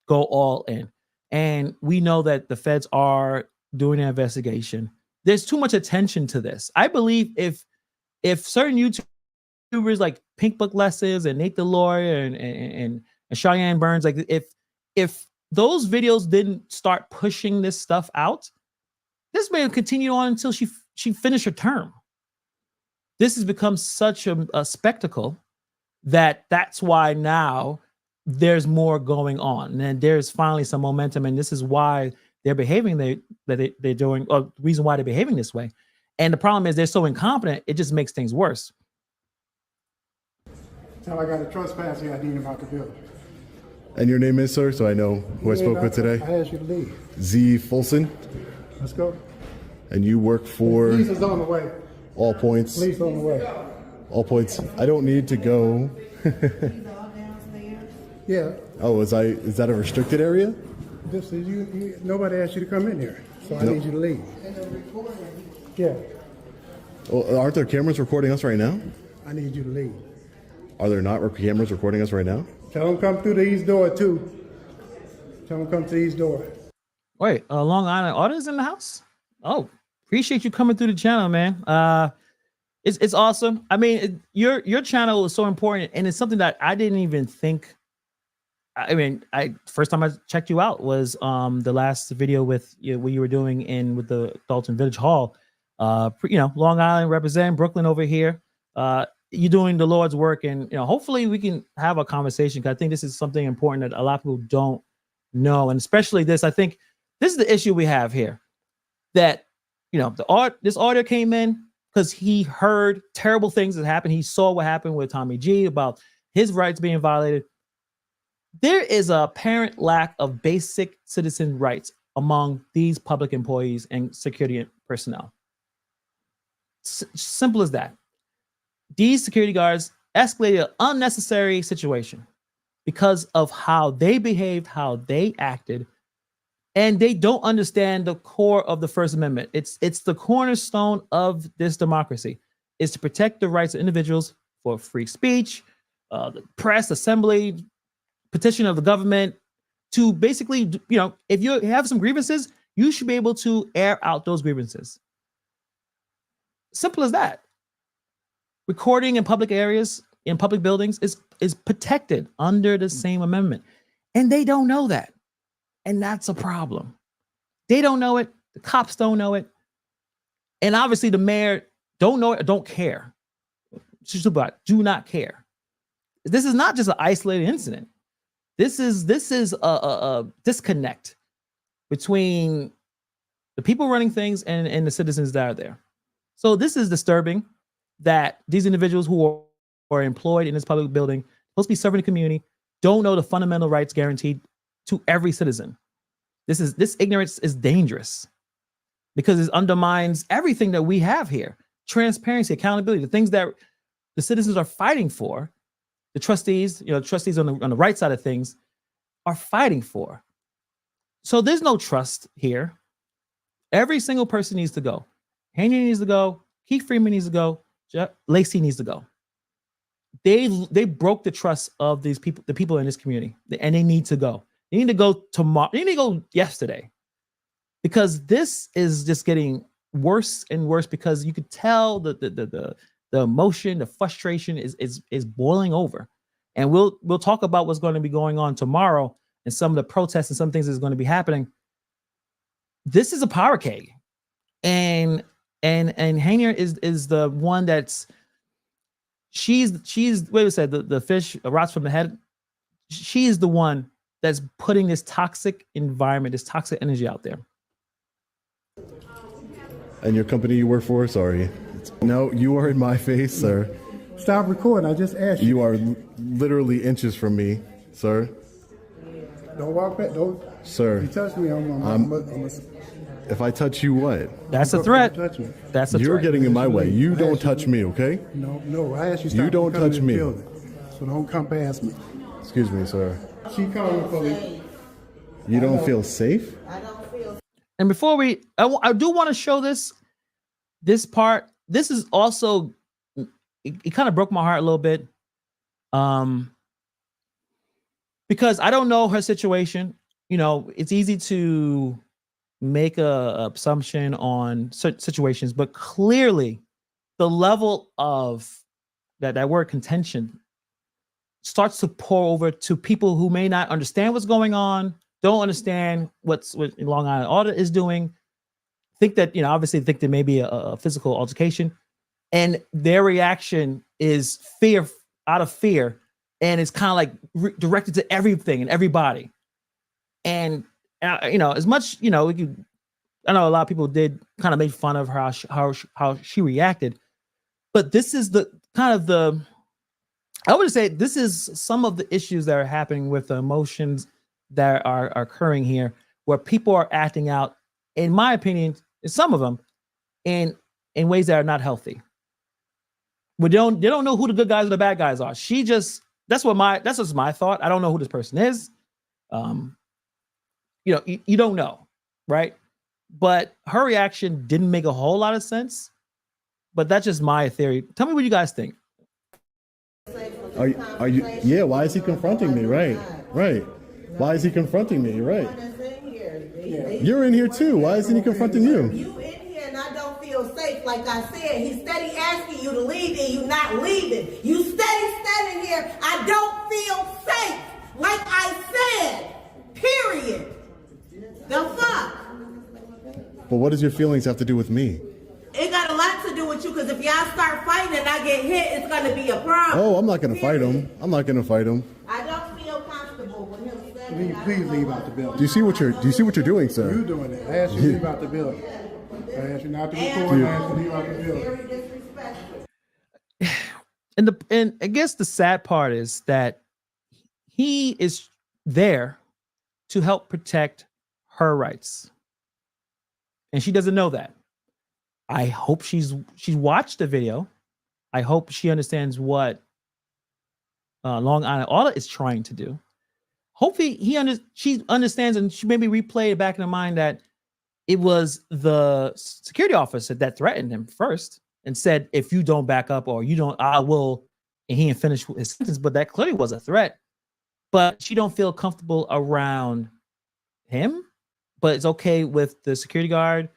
go all in. And we know that the feds are doing an investigation. There's too much attention to this. I believe if certain YouTubers like Pink Book Lessons and Nate the Lawyer and Cheyenne Burns, like if those videos didn't start pushing this stuff out, this may continue on until she finished her term. This has become such a spectacle that's why now there's more going on, and there's finally some momentum, and this is why they're behaving they're doing, or the reason why they're behaving this way. And the problem is they're so incompetent, it just makes things worse. Tell I got a trespassing ID about the building. And your name is, sir, so I know who I spoke with today? I asked you to leave. Z. Folson. Let's go. And you work for Police is on the way. All Points. Police on the way. All Points. I don't need to go. Yeah. Oh, is that a restricted area? This is you. Nobody asked you to come in here, so I Nope. need you to leave. Yeah. Well, aren't there cameras recording us right now? I need you to leave. Are there not cameras recording us right now? Tell them come through the east door too. Tell them come to the east door. Wait, Long Island Auditors in the house? Oh, appreciate you coming through the channel, man. It's awesome. I mean, your channel is so important, and it's something that I didn't even think. I mean, first time I checked you out was the last video with what you were doing with the Dalton Village Hall. Long Island represent Brooklyn over here. You're doing the Lord's work, and hopefully we can have a conversation, because I think this is something important that a lot of people don't know, and especially this. I think this is the issue we have here. That this audio came in because he heard terrible things that happened. He saw what happened with Tommy G about his rights being violated. There is a apparent lack of basic citizen rights among these public employees and security personnel. Simple as that. These security guards escalated an unnecessary situation because of how they behaved, how they acted, and they don't understand the core of the First Amendment. It's the cornerstone of this democracy, is to protect the rights of individuals for free speech, the press, assembly, petition of the government, to basically, if you have some grievances, you should be able to air out those grievances. Simple as that. Recording in public areas, in public buildings is protected under the same amendment. And they don't know that. And that's a problem. They don't know it. The cops don't know it. And obviously the mayor don't know it or don't care. Do not care. This is not just an isolated incident. This is a disconnect between the people running things and the citizens that are there. So this is disturbing that these individuals who are employed in this public building, supposed to be serving the community, don't know the fundamental rights guaranteed to every citizen. This ignorance is dangerous because it undermines everything that we have here. Transparency, accountability, the things that the citizens are fighting for, the trustees, trustees on the right side of things are fighting for. So there's no trust here. Every single person needs to go. Henyard needs to go. Keith Freeman needs to go. Lacey needs to go. They broke the trust of these people, the people in this community, and they need to go. They need to go tomorrow. They need to go yesterday, because this is just getting worse and worse. Because you could tell the emotion, the frustration is boiling over, and we'll talk about what's going to be going on tomorrow and some of the protests and some things that's going to be happening. This is a power keg, and Henyard is the one that's. She's what we said, the fish rots from the head. She is the one that's putting this toxic environment, this toxic energy out there. And your company you work for? Sorry. No, you are in my face, sir. Stop recording. I just asked you. You are literally inches from me, sir. Don't walk back. Don't. Sir. If you touch me, if I touch you, what? That's a threat. Touch me. That's a You're threat. getting in my way. You don't touch me, okay? No. I asked you. Stop You don't coming touch in the me. building. So don't come past me. Excuse me, sir. She calling the police. You don't feel safe? And before I do want to show this part. This is also, it kind of broke my heart a little bit. Because I don't know her situation. It's easy to make a assumption on certain situations, but clearly the level of that word contention starts to pour over to people who may not understand what's going on, don't understand what Long Island Audit is doing, think that, obviously think there may be a physical altercation, and their reaction is fear, out of fear, and it's kind of like directed to everything and everybody. And as much, I know a lot of people did kind of make fun of her, how she reacted, but this is the kind of I would say this is some of the issues that are happening with the emotions that are occurring here, where people are acting out, in my opinion, some of them in ways that are not healthy. But they don't know who the good guys or the bad guys are. That's just my thought. I don't know who this person is. You don't know, right? But her reaction didn't make a whole lot of sense. But that's just my theory. Tell me what you guys think. Are you? Yeah. Why is he confronting me? Right. Why is he confronting me? Right. You're in here too. Why isn't he confronting you? You in here and I don't feel safe. Like I said, he's steady asking you to leave and you not leaving. You steady standing here. I don't feel safe. Like I said. Period. The fuck? But what does your feelings have to do with me? It got a lot to do with you, because if y'all start fighting and I get hit, it's going to be a problem. Oh, I'm not going to fight him. I'm not going to fight him. I don't feel comfortable with him Will you please leave out the building? Do you see what you're doing, sir? You doing it. I asked you to leave out the building. I asked you not to record. I asked you to leave out the building. Very disrespectful. And I guess the sad part is that he is there to help protect her rights, and she doesn't know that. I hope she's watched the video. I hope she understands what Long Island Audit is trying to do. Hopefully she understands, and she maybe replayed it back in her mind that it was the security officer that threatened him first and said, if you don't back up or you don't, I will, and he didn't finish his sentence, but that clearly was a threat. But she don't feel comfortable around him, but it's okay with the security guard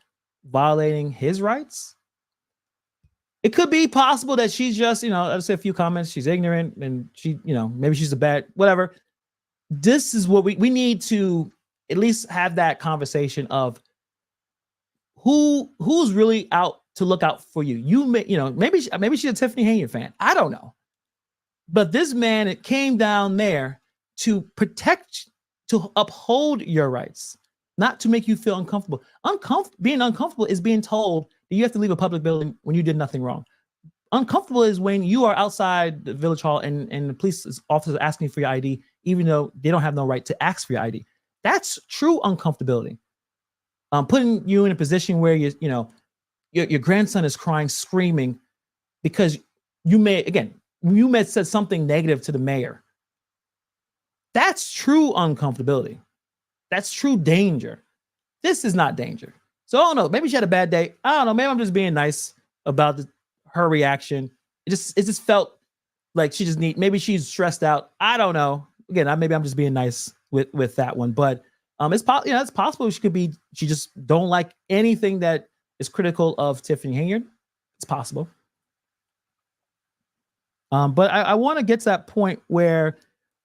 violating his rights. It could be possible that she's just, I'll say a few comments, she's ignorant and she, maybe she's a bad, whatever. This is what we need to at least have that conversation of who's really out to look out for you. You may, maybe she's a Tiffany Henyard fan. I don't know. But this man, it came down there to protect, to uphold your rights, not to make you feel uncomfortable. Being uncomfortable is being told that you have to leave a public building when you did nothing wrong. Uncomfortable is when you are outside the village hall and the police officers are asking for your ID, even though they don't have no right to ask for your ID. That's true uncomfortability. Putting you in a position where your grandson is crying, screaming because you may have said something negative to the mayor. That's true uncomfortability. That's true danger. This is not danger. So I don't know. Maybe she had a bad day. I don't know. Maybe I'm just being nice about her reaction. It just felt like maybe she's stressed out. I don't know. Again, maybe I'm just being nice with that one. But it's possible she just don't like anything that is critical of Tiffany Henyard. It's possible. But I want to get to that point where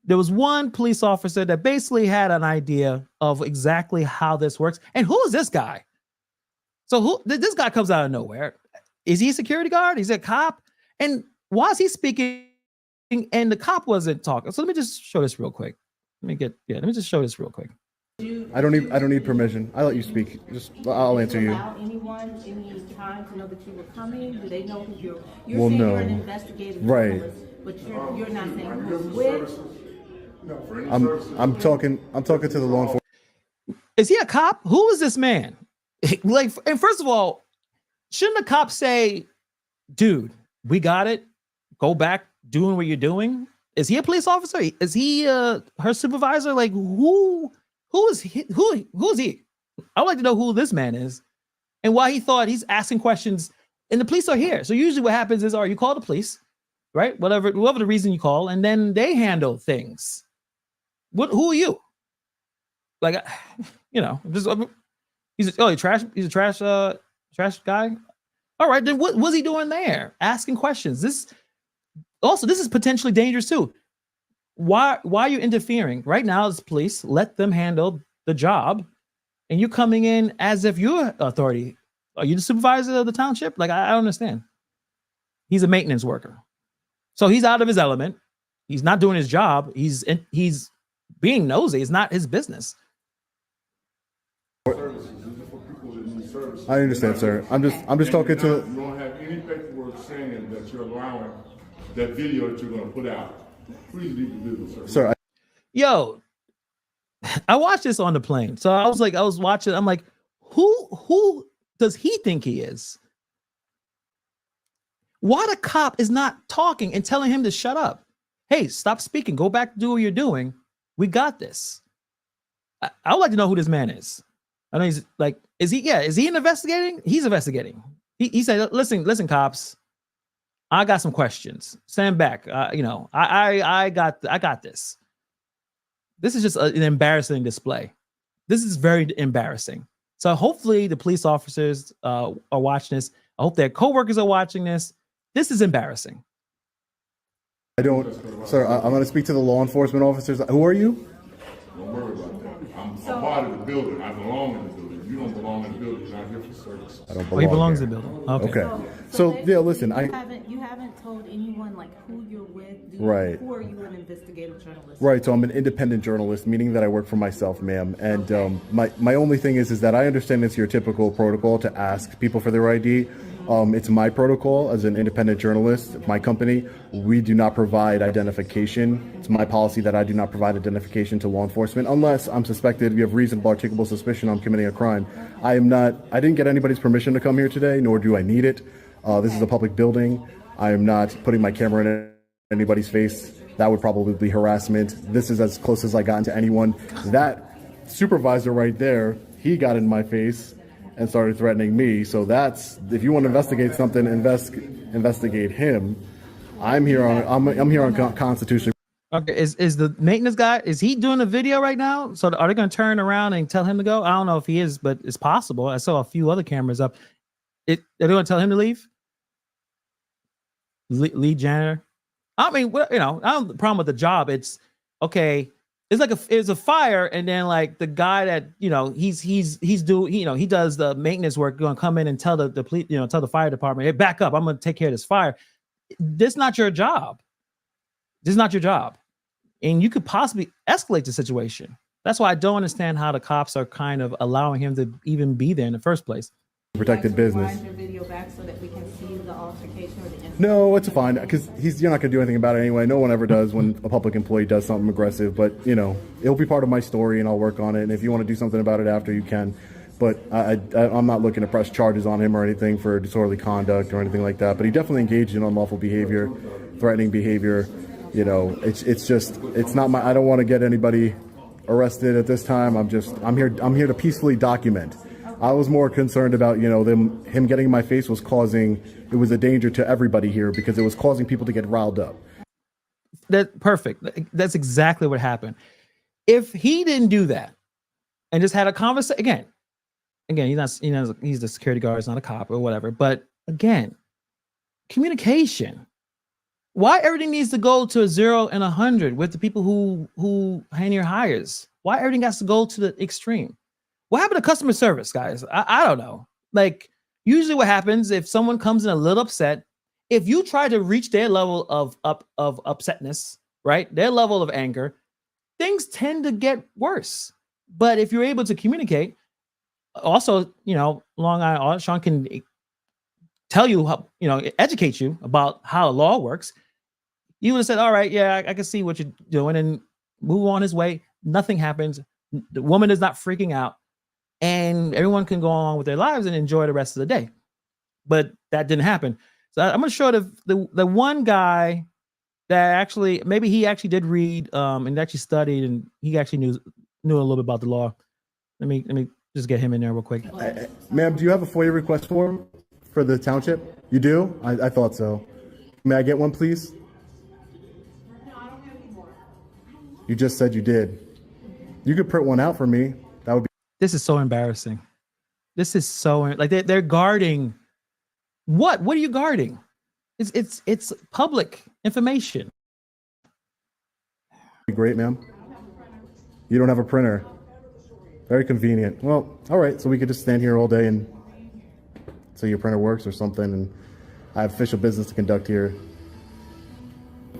there was one police officer that basically had an idea of exactly how this works. And who is this guy? So this guy comes out of nowhere. Is he a security guard? Is he a cop? And why is he speaking and the cop wasn't talking? So let me just show this real quick. Let me just show this real quick. I don't need permission. I let you speak. I'll answer you. Allow anyone any time to know that you were coming? Do they know who you're Well, saying no. you're an investigative Right. journalist, but you're not saying who with? I'm talking to the law enforcement. Is he a cop? Who is this man? And first of all, shouldn't the cop say, dude, we got it. Go back doing what you're doing. Is he a police officer? Is he her supervisor? Like who is he? Who is he? I would like to know who this man is and why he thought he's asking questions. And the police are here. So usually what happens is, you call the police, right? Whatever the reason you call, and then they handle things. Who are you? Like, he's a trash guy. All right, then what was he doing there? Asking questions. This is potentially dangerous too. Why are you interfering? Right now, it's police. Let them handle the job. And you're coming in as if you're authority. Are you the supervisor of the township? Like, I don't understand. He's a maintenance worker. So he's out of his element. He's not doing his job. He's being nosy. It's not his business. I understand, sir. I'm just talking to. You don't have any paperwork saying that you're allowing that video that you're going to put out. Please leave the video, sir. Yo, I watched this on the plane. So I was watching. I'm like, who does he think he is? Why the cop is not talking and telling him to shut up? Hey, stop speaking. Go back to do what you're doing. We got this. I would like to know who this man is. I know he's like, is he investigating? He's investigating. He said, listen, cops, I got some questions. Stand back. I got this. This is just an embarrassing display. This is very embarrassing. So hopefully the police officers are watching this. I hope their coworkers are watching this. This is embarrassing. Sir, I'm going to speak to the law enforcement officers. Who are you? Don't worry about that. I'm a part of the building. I belong in the building. You don't belong in the building. You're not here for service. I don't belong he belongs here. in the building. Okay. So yeah, listen. You haven't told anyone like who you're with. Right. Who are you, an investigative journalist? Right. So I'm an independent journalist, meaning that I work for myself, ma'am. And my only thing is that I understand it's your typical protocol to ask people for their ID. It's my protocol as an independent journalist. My company, we do not provide identification. It's my policy that I do not provide identification to law enforcement unless I'm suspected. We have reasonable articulable suspicion I'm committing a crime. I didn't get anybody's permission to come here today, nor do I need it. This is a public building. I am not putting my camera in anybody's face. That would probably be harassment. This is as close as I got to anyone. That supervisor right there, he got in my face and started threatening me. So that's, if you want to investigate something, investigate him. I'm here on Constitution. Okay, is the maintenance guy, is he doing a video right now? So are they going to turn around and tell him to go? I don't know if he is, but it's possible. I saw a few other cameras up. Are they going to tell him to leave? Lead janitor? I mean, I don't have the problem with the job. It's okay. It's like it's a fire, and then like the guy that he does the maintenance work, going to come in and tell the police, tell the fire department, hey, back up, I'm going to take care of this fire. This is not your job. This is not your job, and you could possibly escalate the situation. That's why I don't understand how the cops are kind of allowing him to even be there in the first place. Protected business. Your video back so that we can see the altercation or the incident. No, it's fine because you're not gonna do anything about it anyway. No one ever does when a public employee does something aggressive. But it'll be part of my story, and I'll work on it. And if you want to do something about it after, you can. but I'm not looking to press charges on him or anything for disorderly conduct or anything like that. But he definitely engaged in unlawful behavior, threatening behavior. You know, it's not my. I don't want to get anybody arrested at this time. I'm here to peacefully document. I was more concerned about, you know, him getting in my face was a danger to everybody here because it was causing people to get riled up. Perfect. That's exactly what happened. If he didn't do that and just had a conversation, again, he's not, you know, he's the security guard, he's not a cop or whatever. But again, communication. Why everything needs to go to a 0 and 100 with the people who Henyard hires? Why everything has to go to the extreme? What happened to customer service, guys? I don't know. Like, usually what happens if someone comes in a little upset, if you try to reach their level of upsetness, right? Their level of anger, things tend to get worse. But if you're able to communicate, also, you know, Long Island, Sean can tell you how, you know, educate you about how law works. You would have said, all right, yeah, I can see what you're doing, and move on his way. Nothing happens. The woman is not freaking out, and everyone can go on with their lives and enjoy the rest of the day. But that didn't happen. So I'm going to show the one guy that actually, maybe he actually did read and actually studied, and he actually knew a little bit about the law. Let me just get him in there real quick. Ma'am, do you have a FOIA request form for the township? You do? I thought so. May I get one, please? You just said you did. You could print one out for me. That would be. This is so embarrassing. This is so, like, they're guarding. What are you guarding? It's public information. Great, ma'am. You don't have a printer. Very convenient. Well, all right. So we could just stand here all day and say your printer works or something, and I have official business to conduct here.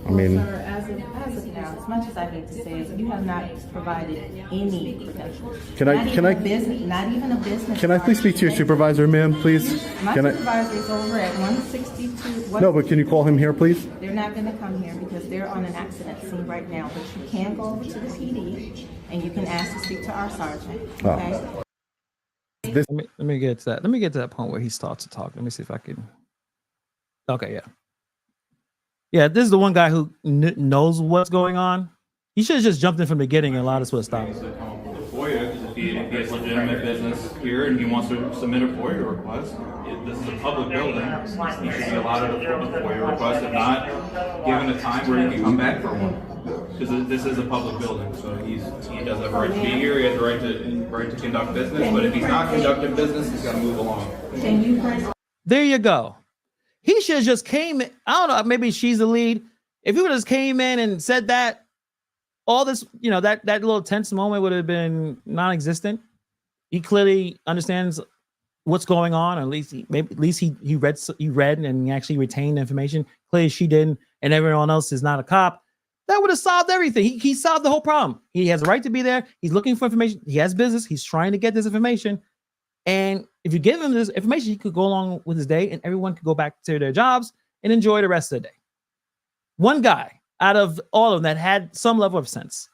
I mean, Sir, as of now, as much as I hate to say it, you have not provided any credentials. Not even a business. Can I please speak to your supervisor, ma'am, please? My supervisor is over at 162. No, but can you call him here, please? They're not going to come here because they're on an accident scene right now. But you can go over to the PD and you can ask to speak to our sergeant. Okay. Let me get to that. Let me get to that point where he starts to talk. Let me see if I can. Okay, yeah. Yeah, this is the one guy who knows what's going on. He should have just jumped in from the beginning and allowed us to stop. If he has legitimate business here and he wants to submit a FOIA request, this is a public building. He should be allowed to put a FOIA request. If not, given a time where he can come back for one. Because this is a public building, so he does have a right to be here. He has a right to conduct business. But if he's not conducting business, he's got to move along. There you go. He should have just came in. I don't know, maybe she's the lead. If he would have just came in and said that, all this, you know, that little tense moment would have been non-existent. He clearly understands what's going on, or at least he read and he actually retained information. Clearly she didn't, and everyone else is not a cop. That would have solved everything. He solved the whole problem. He has a right to be there. He's looking for information. He has business. He's trying to get this information. And if you give him this information, he could go along with his day and everyone could go back to their jobs and enjoy the rest of the day. One guy out of all of them that had some level of sense.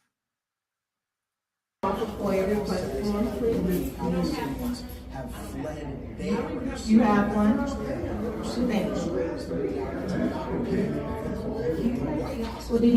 You have one? Thank you. Well, did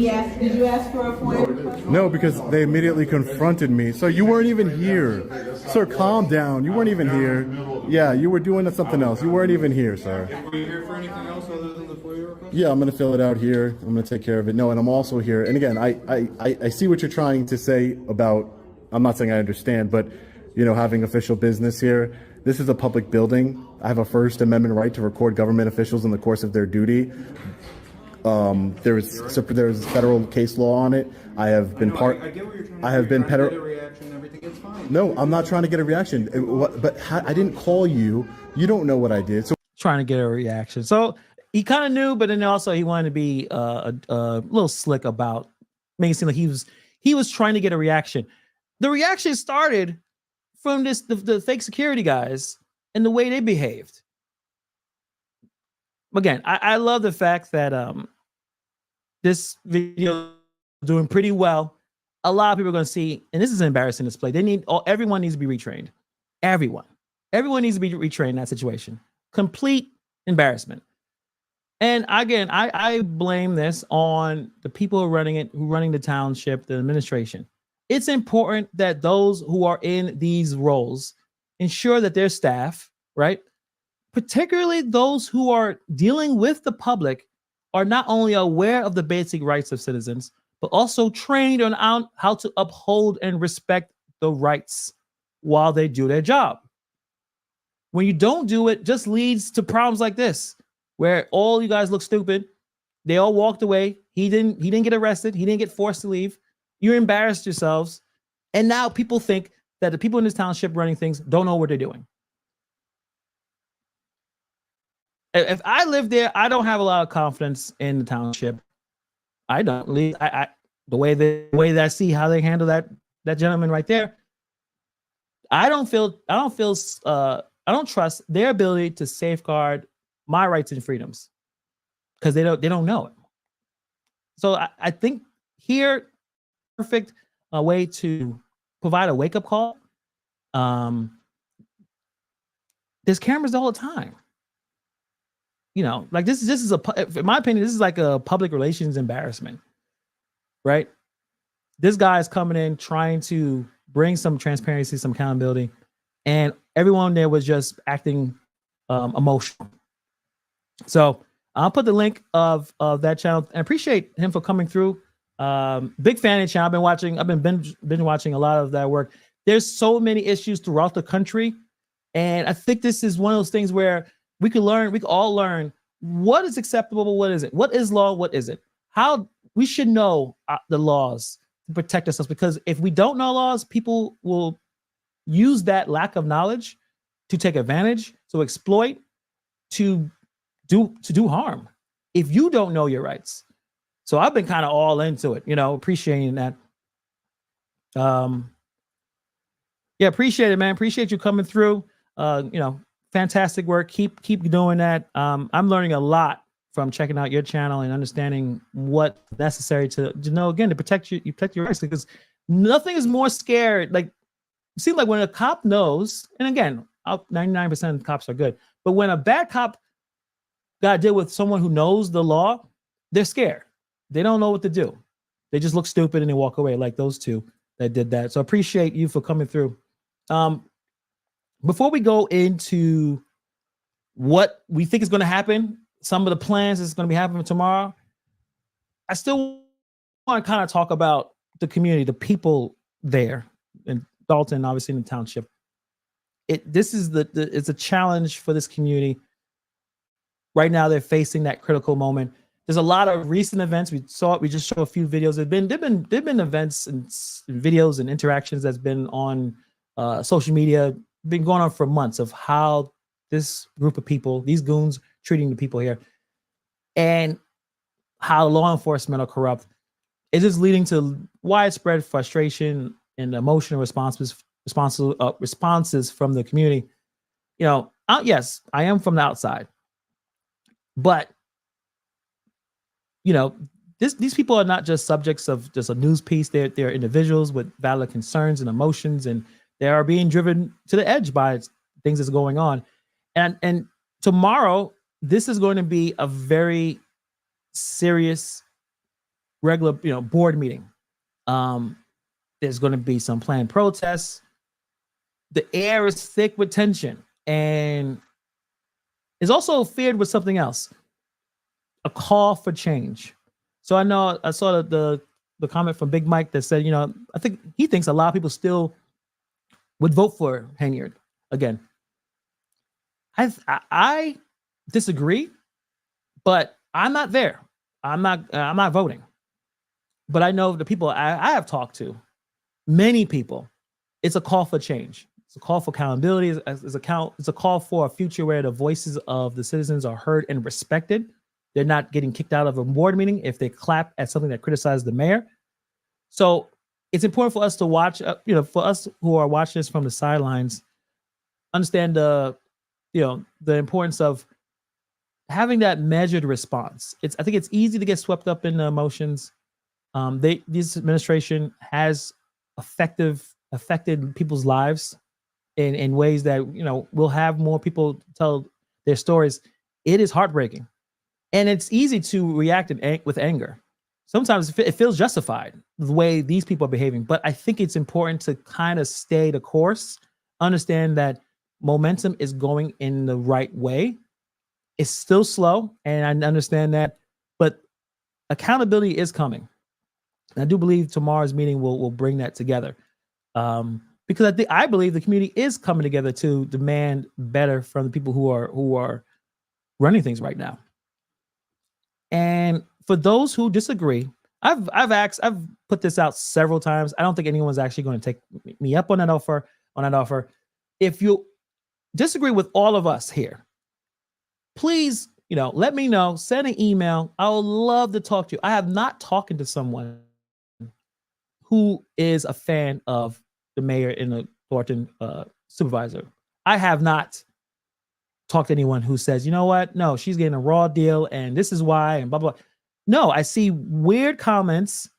you ask for a FOIA? No, because they immediately confronted me. So you weren't even here. Sir, calm down. You weren't even here. Yeah, you were doing something else. You weren't even here, sir. Were you here for anything else other than the FOIA request? Yeah, I'm going to fill it out here. I'm going to take care of it. No, and I'm also here. And again, I see what you're trying to say about, I'm not saying I understand, but, you know, having official business here. This is a public building. I have a First Amendment right to record government officials in the course of their duty. There's federal case law on it. I have been No, I'm not trying to get a reaction. I didn't call you. You don't know what I did. So trying to get a reaction. So he kind of knew, but then also he wanted to be a little slick about making it seem like he was trying to get a reaction. The reaction started from the fake security guys and the way they behaved. Again, I love the fact that this video is doing pretty well. A lot of people are going to see, and this is an embarrassing display. Everyone needs to be retrained. Everyone needs to be retrained in that situation. Complete embarrassment. And again, I blame this on the people who are running the township, the administration. It's important that those who are in these roles ensure that their staff, right, particularly those who are dealing with the public, are not only aware of the basic rights of citizens, but also trained on how to uphold and respect the rights while they do their job. When you don't do it, just leads to problems like this, where all you guys look stupid. They all walked away. He didn't get arrested. He didn't get forced to leave. You embarrassed yourselves. And now people think that the people in this township running things don't know what they're doing. If I live there, I don't have a lot of confidence in the township. I don't. The way that I see how they handle that gentleman right there, I don't trust their ability to safeguard my rights and freedoms, because they don't know it. So I think here, perfect way to provide a wake-up call. There's cameras all the time. You know, like this is in my opinion, this is like a public relations embarrassment, right? This guy is coming in trying to bring some transparency, some accountability, and everyone there was just acting emotional. So I'll put the link of that channel, and appreciate him for coming through. Big fan of the channel. I've been binge watching a lot of that work. There's so many issues throughout the country, and I think this is one of those things where we can all learn what is acceptable, what isn't, what is law, what isn't. How we should know the laws to protect ourselves, because if we don't know laws, people will use that lack of knowledge to take advantage, to exploit, to do harm if you don't know your rights. So I've been kind of all into it, appreciating that. Yeah, appreciate it, man. Appreciate you coming through. Fantastic work. Keep doing that. I'm learning a lot from checking out your channel and understanding what's necessary to again, to protect your rights, because nothing is more scared. Like, it seems like when a cop knows, and again, 99% of cops are good, but when a bad cop got to deal with someone who knows the law, they're scared. They don't know what to do. They just look stupid and they walk away, like those two that did that. So appreciate you for coming through. Before we go into what we think is going to happen, some of the plans that's going to be happening tomorrow, I still want to kind of talk about the community, the people there in Dalton, obviously in the township. This is it's a challenge for this community. Right now, they're facing that critical moment. There's a lot of recent events. We just showed a few videos. There've been events and videos and interactions that's been on social media, been going on for months, of how this group of people, these goons, treating the people here, and how law enforcement are corrupt. It is leading to widespread frustration and emotional responses from the community. Yes, I am from the outside, but these people are not just subjects of just a news piece. They're individuals with valid concerns and emotions, and they are being driven to the edge by things that's going on. And tomorrow, this is going to be a very serious, regular, board meeting. There's going to be some planned protests. The air is thick with tension, and is also feared with something else: a call for change. So I saw the comment from Big Mike that said, I think he thinks a lot of people still would vote for Henyard again. I disagree, but I'm not there. I'm not voting. But I know the people I have talked to, many people, it's a call for change. It's a call for accountability. It's a call for a future where the voices of the citizens are heard and respected. They're not getting kicked out of a board meeting if they clap at something that criticizes the mayor. So it's important for us to watch, for us who are watching this from the sidelines, understand the importance of having that measured response. I think it's easy to get swept up in the emotions. This administration has affected people's lives in ways that, you know, will have more people tell their stories. It is heartbreaking, and it's easy to react with anger. Sometimes it feels justified the way these people are behaving, but I think it's important to kind of stay the course, understand that momentum is going in the right way. It's still slow, and I understand that, but accountability is coming. And I do believe tomorrow's meeting will bring that together, because I believe the community is coming together to demand better from the people who are running things right now. And for those who disagree, I've put this out several times. I don't think anyone's actually going to take me up on that offer. If you disagree with all of us here, please, you know, let me know. Send an email. I would love to talk to you. I have not talked to someone who is a fan of the mayor and the Dolton supervisor. I have not talked to anyone who says, you know what? No, she's getting a raw deal, and this is why, and blah blah. No, I see weird comments.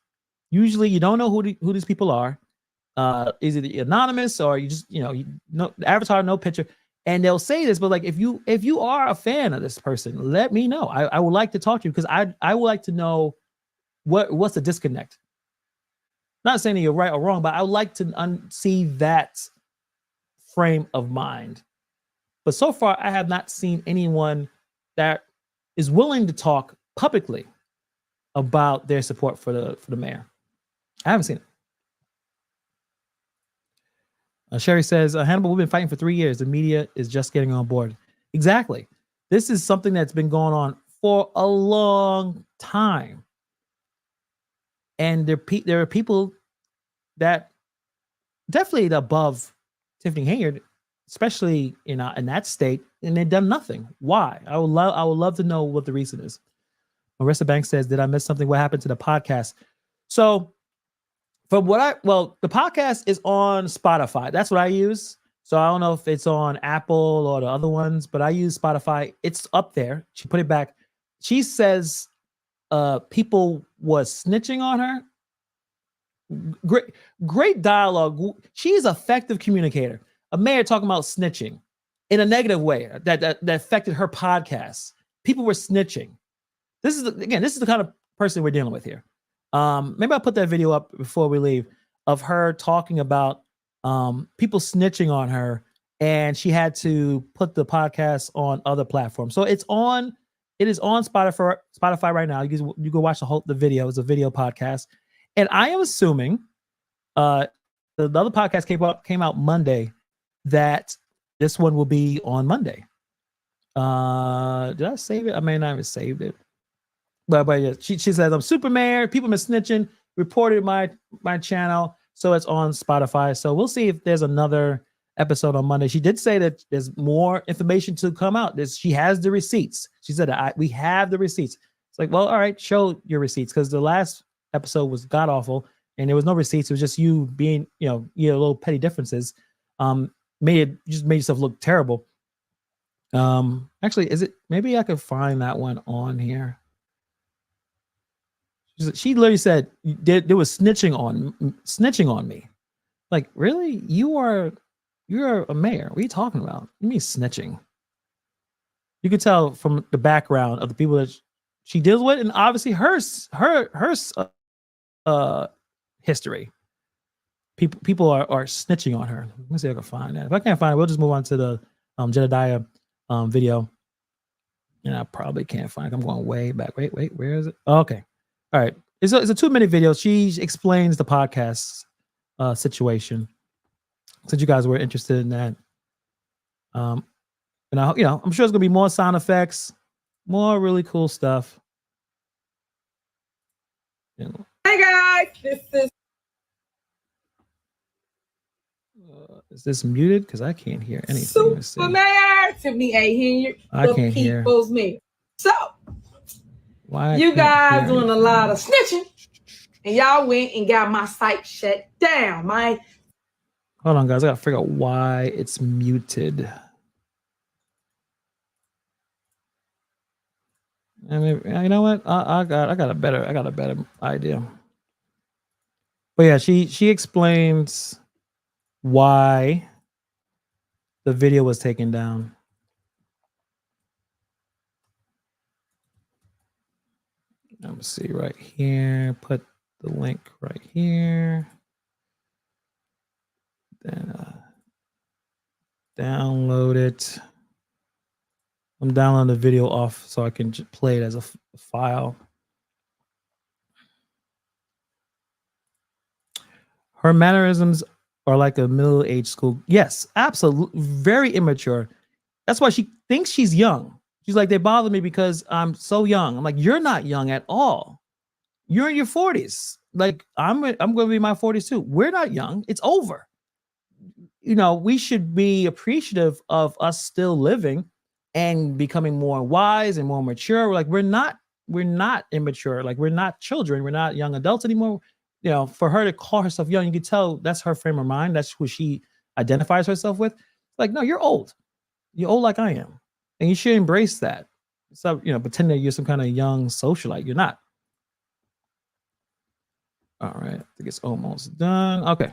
Usually, you don't know who these people are. Is it anonymous, or you just, you know, avatar, no picture, and they'll say this. But like, if you are a fan of this person, let me know. I would like to talk to you, because I would like to know what's the disconnect. Not saying that you're right or wrong, but I would like to see that frame of mind. But so far, I have not seen anyone that is willing to talk publicly about their support for the mayor. I haven't seen it. Sherry says, Hannibal, we've been fighting for 3 years. The media is just getting on board. Exactly. This is something that's been going on for a long time. And there are people that definitely above Tiffany Henyard, especially in that state, and they've done nothing. Why? I would love to know what the reason is. Marissa Banks says, did I miss something? What happened to the podcast? So the podcast is on Spotify. That's what I use. So I don't know if it's on Apple or the other ones, but I use Spotify. It's up there. She put it back. She says people was snitching on her. Great dialogue. She's an effective communicator. A mayor talking about snitching in a negative way that affected her podcast. People were snitching. This is the kind of person we're dealing with here. Maybe I'll put that video up before we leave of her talking about people snitching on her, and she had to put the podcast on other platforms. So it is on Spotify right now. You go watch the video. It's a video podcast, and I am assuming the other podcast came out Monday, that this one will be on Monday. Did I save it? I may not have saved it. But yeah, she says, I'm super mayor. People been snitching, reported my channel. So it's on Spotify. So we'll see if there's another episode on Monday. She did say that there's more information to come out. She has the receipts. She said, we have the receipts. It's like, well, all right, show your receipts. Because the last episode was god awful and there was no receipts. It was just you being, little petty differences. Made yourself look terrible. Actually, maybe I could find that one on here. She literally said there was snitching on me. Like, really? You're a mayor. What are you talking about? What do you mean snitching? You could tell from the background of the people that she deals with, and obviously her history. People are snitching on her. Let me see if I can find that. If I can't find it, we'll just move on to the Jedediah video. And I probably can't find it. I'm going way back. Wait, where is it? Oh, okay. All right. It's a 2-minute video. She explains the podcast situation. Since you guys were interested in that. And I'm sure it's gonna be more sound effects, more really cool stuff. Hey guys, is this muted? Because I can't hear anything. Super Mayor Tiffany A. Henyard. I can't hear. Me. So why you guys doing a lot of snitching, and y'all went and got my site shut down. Hold on, guys. I gotta figure out why it's muted. I mean, you know what? I got a better idea. But yeah, she explains why the video was taken down. Let me see right here. Put the link right here. Then download it. I'm downloading the video off so I can play it as a file. Her mannerisms are like a middle-aged school. Yes, absolutely. Very immature. That's why she thinks she's young. She's like, they bother me because I'm so young. I'm like, you're not young at all. You're in your 40s. Like, I'm going to be in my 40s too. We're not young. It's over. You know, we should be appreciative of us still living and becoming more wise and more mature. Like, we're not immature. Like, we're not children. We're not young adults anymore. You know, for her to call herself young, you can tell that's her frame of mind. That's who she identifies herself with. Like, no, you're old. You're old like I am. And you should embrace that. So, you know, pretend that you're some kind of young socialite. You're not. All right. I think it's almost done. Okay.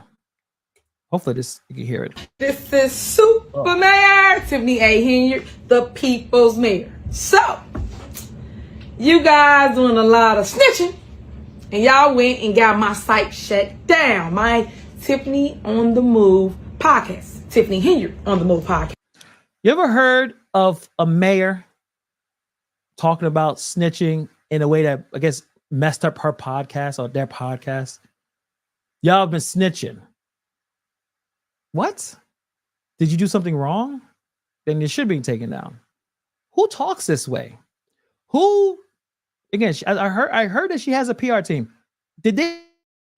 Hopefully you can hear it. This is Super Mayor Tiffany A. Henyard, the people's mayor. So, you guys doing a lot of snitching, and y'all went and got my site shut down. My Tiffany on the Move podcast. Tiffany Henyard on the Move podcast. You ever heard of a mayor talking about snitching in a way that, I guess, messed up her podcast or their podcast? Y'all have been snitching. What? Did you do something wrong? Then it should be taken down. Who talks this way? Who? Again, I heard that she has a PR team. Did they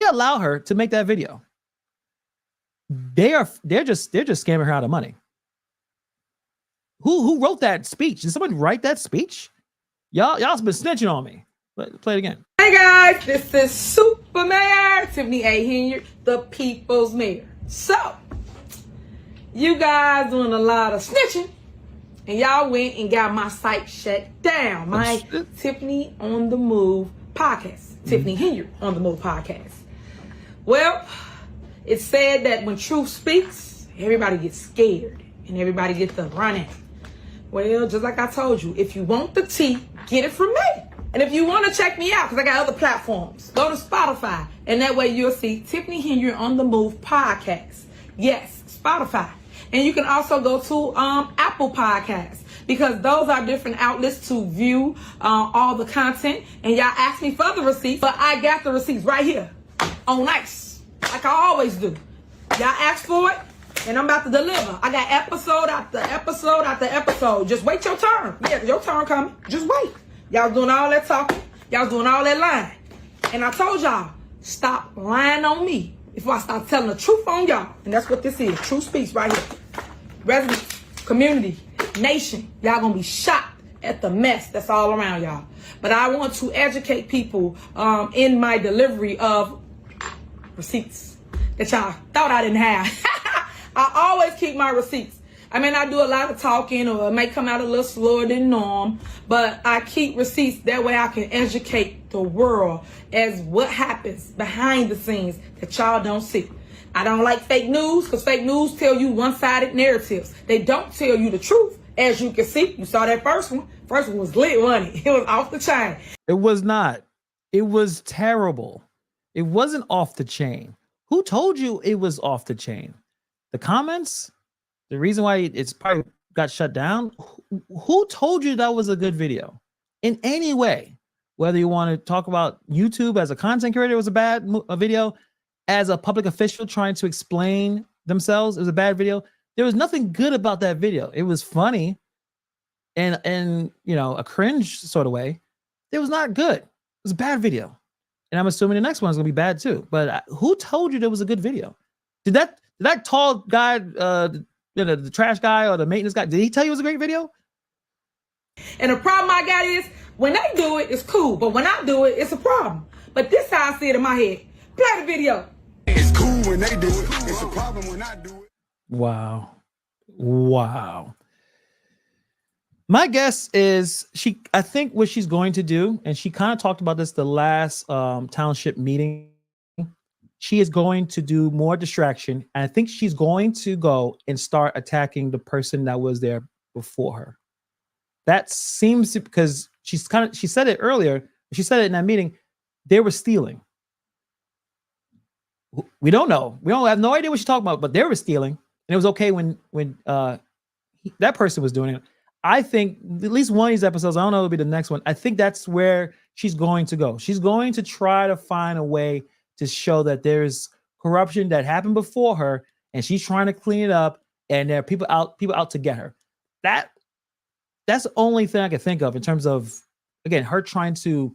allow her to make that video? They're just scamming her out of money. Who wrote that speech? Did someone write that speech? Y'all's been snitching on me. Play it again. Hey guys, this is Super Mayor Tiffany A. Henyard, the people's mayor. So, you guys doing a lot of snitching, and y'all went and got my site shut down. My Tiffany on the Move podcast. Tiffany Henyard on the Move podcast. Well, it's said that when truth speaks, everybody gets scared and everybody gets the running. Well, just like I told you, if you want the tea, get it from me. And if you want to check me out, because I got other platforms, go to Spotify. And that way you'll see Tiffany Henyard on the Move podcast. Yes, Spotify. And you can also go to Apple Podcasts, because those are different outlets to view all the content. And y'all asked me for the receipts, but I got the receipts right here on ice, like I always do. Y'all asked for it, and I'm about to deliver. I got episode after episode after episode. Just wait your turn. Yeah, your turn coming. Just wait. Y'all doing all that talking. Y'all doing all that lying. And I told y'all, stop lying on me before I start telling the truth on y'all. And that's what this is. Truth speaks right here. Residents, community, nation. Y'all gonna be shocked at the mess that's all around y'all. But I want to educate people in my delivery of receipts that y'all thought I didn't have. I always keep my receipts. I mean, I do a lot of talking, or it may come out a little slower than norm, but I keep receipts. That way I can educate the world as what happens behind the scenes that y'all don't see. I don't like fake news, because fake news tell you one-sided narratives. They don't tell you the truth. As you can see, you saw that first one. First one was lit, wasn't it? It was off the chain. It was not. It was terrible. It wasn't off the chain. Who told you it was off the chain? The comments? The reason why it's probably got shut down? Who told you that was a good video? In any way, whether you want to talk about YouTube as a content creator, it was a video, as a public official trying to explain themselves, it was a bad video. There was nothing good about that video. It was funny and you know, a cringe sort of way. It was not good. It was a bad video. And I'm assuming the next one is going to be bad too. But who told you there was a good video? Did that tall guy, the trash guy or the maintenance guy, did he tell you it was a great video? And the problem I got is, when they do it, it's cool. But when I do it, it's a problem. But this how I see it in my head. Play the video. It's cool when they do it. It's a problem when I do it. Wow. My guess is I think what she's going to do, and she kind of talked about this the last township meeting, she is going to do more distraction. And I think she's going to go and start attacking the person that was there before her. That seems to, because she said it earlier. She said it in that meeting. They were stealing. We don't know. We don't have no idea what she's talking about, but they were stealing. And it was okay when that person was doing it. I think at least one of these episodes, I don't know, it'll be the next one. I think that's where she's going to go. She's going to try to find a way to show that there's corruption that happened before her, and she's trying to clean it up, and there are people out to get her. That's the only thing I can think of in terms of, again, her trying to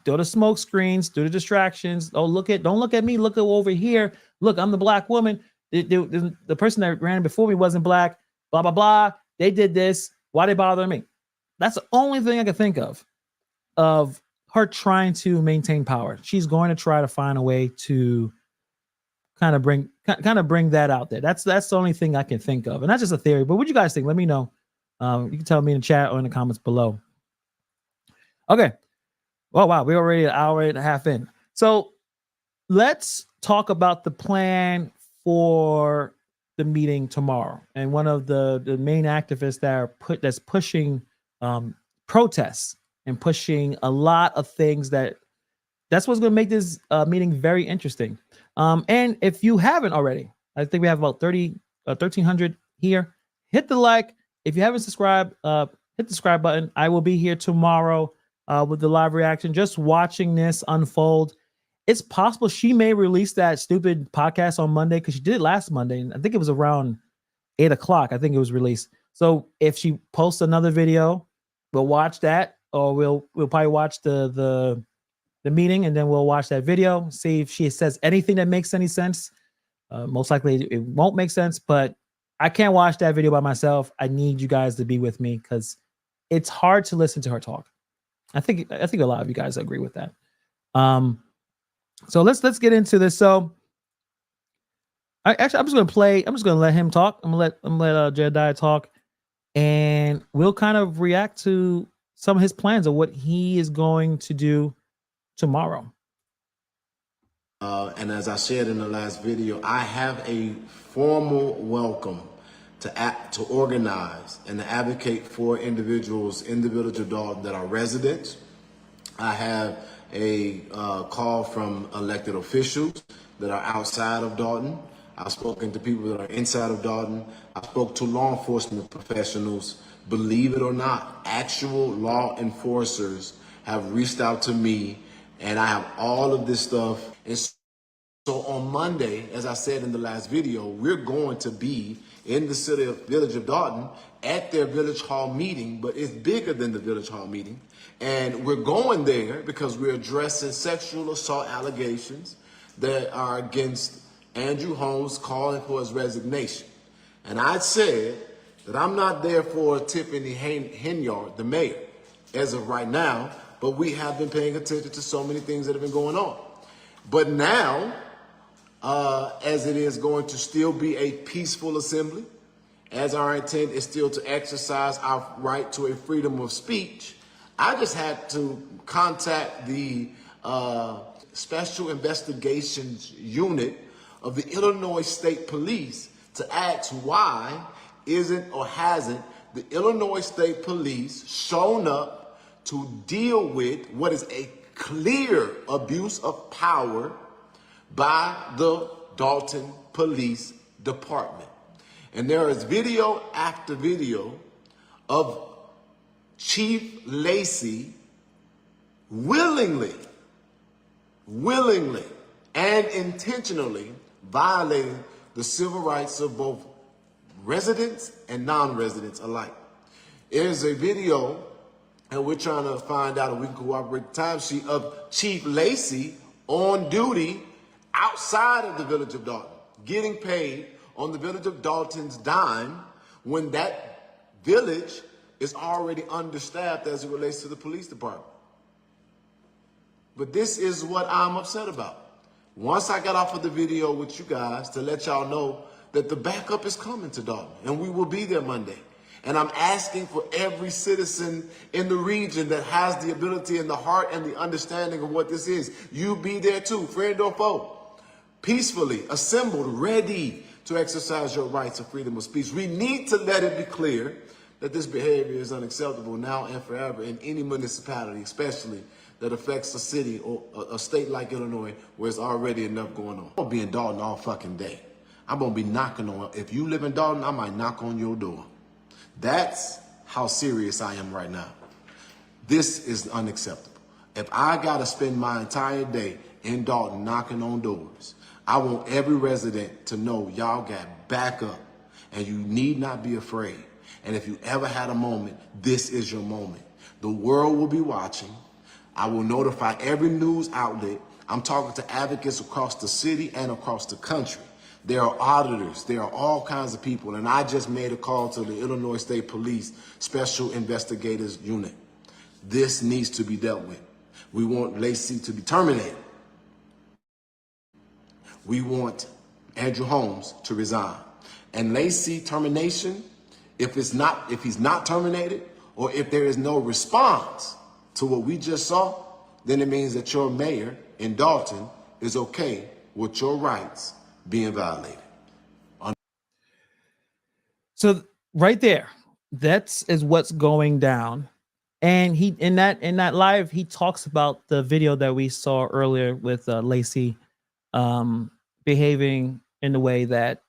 do the smoke screens, do the distractions. Oh, don't look at me, look over here. Look, I'm the black woman. The person that ran before me wasn't black, blah, blah, blah. They did this. Why they bother me? That's the only thing I can think of her trying to maintain power. She's going to try to find a way to kind of bring that out there. That's the only thing I can think of. And that's just a theory. But what do you guys think? Let me know. You can tell me in the chat or in the comments below. Okay. Oh, wow. We're already an hour and a half in. So let's talk about the plan for the meeting tomorrow. And one of the main activists that's pushing protests and pushing a lot of things that's what's going to make this meeting very interesting. And if you haven't already, I think we have about 1,300 here. Hit the like. If you haven't subscribed, hit the subscribe button. I will be here tomorrow with the live reaction, just watching this unfold. It's possible she may release that stupid podcast on Monday, because she did it last Monday, and I think it was around 8 o'clock. I think it was released. So if she posts another video, we'll watch that, or we'll probably watch the meeting, and then we'll watch that video, see if she says anything that makes any sense. Most likely it won't make sense, but I can't watch that video by myself. I need you guys to be with me, because it's hard to listen to her talk. I think a lot of you guys agree with that. So let's get into this. So I'm just gonna let him talk. I'm gonna let Jedediah talk, and we'll kind of react to some of his plans of what he is going to do tomorrow. And as I shared in the last video, I have a formal welcome to organize and to advocate for individuals in the village of Dalton that are residents. I have a call from elected officials that are outside of Dalton. I've spoken to people that are inside of Dalton. I spoke to law enforcement professionals. Believe it or not, actual law enforcers have reached out to me, and I have all of this stuff. And so on Monday, as I said in the last video, we're going to be in the village of Dalton at their village hall meeting, but it's bigger than the village hall meeting. And we're going there because we're addressing sexual assault allegations that are against Andrew Holmes, calling for his resignation. And I said that I'm not there for Tiffany Henyard, the mayor, as of right now, but we have been paying attention to so many things that have been going on. But now, as it is going to still be a peaceful assembly, as our intent is still to exercise our right to a freedom of speech, I just had to contact the Special Investigations Unit of the Illinois State Police to ask why isn't or hasn't the Illinois State Police shown up to deal with what is a clear abuse of power by the Dalton Police Department. And there is video after video of Chief Lacey willingly and intentionally violating the civil rights of both residents and non-residents alike. There's a video, and we're trying to find out if we can cooperate the timesheet of Chief Lacey on duty outside of the village of Dalton, getting paid on the village of Dalton's dime when that village is already understaffed as it relates to the police department. But this is what I'm upset about. Once I got off of the video with you guys to let y'all know that the backup is coming to Dalton, and we will be there Monday. And I'm asking for every citizen in the region that has the ability and the heart and the understanding of what this is. You be there too, friend or foe. peacefully assembled, ready to exercise your rights of freedom of speech. We need to let it be clear that this behavior is unacceptable now and forever in any municipality, especially that affects a city or a state like Illinois where there's already enough going on. I'm gonna be in Dalton all fucking day. I'm gonna be knocking on, if you live in Dalton, I might knock on your door. That's how serious I am right now. This is unacceptable. If I gotta spend my entire day in Dalton knocking on doors, I want every resident to know y'all got backup and you need not be afraid. And if you ever had a moment, this is your moment. The world will be watching. I will notify every news outlet. I'm talking to advocates across the city and across the country. There are auditors. There are all kinds of people. And I just made a call to the Illinois State Police Special Investigators Unit. This needs to be dealt with. We want Lacey to be terminated. We want Andrew Holmes to resign. And Lacey termination, if he's not terminated, or if there is no response to what we just saw, then it means that your mayor in Dalton is okay with your rights being violated. So right there, that's what's going down. And he in that live, he talks about the video that we saw earlier with Lacey behaving in the way that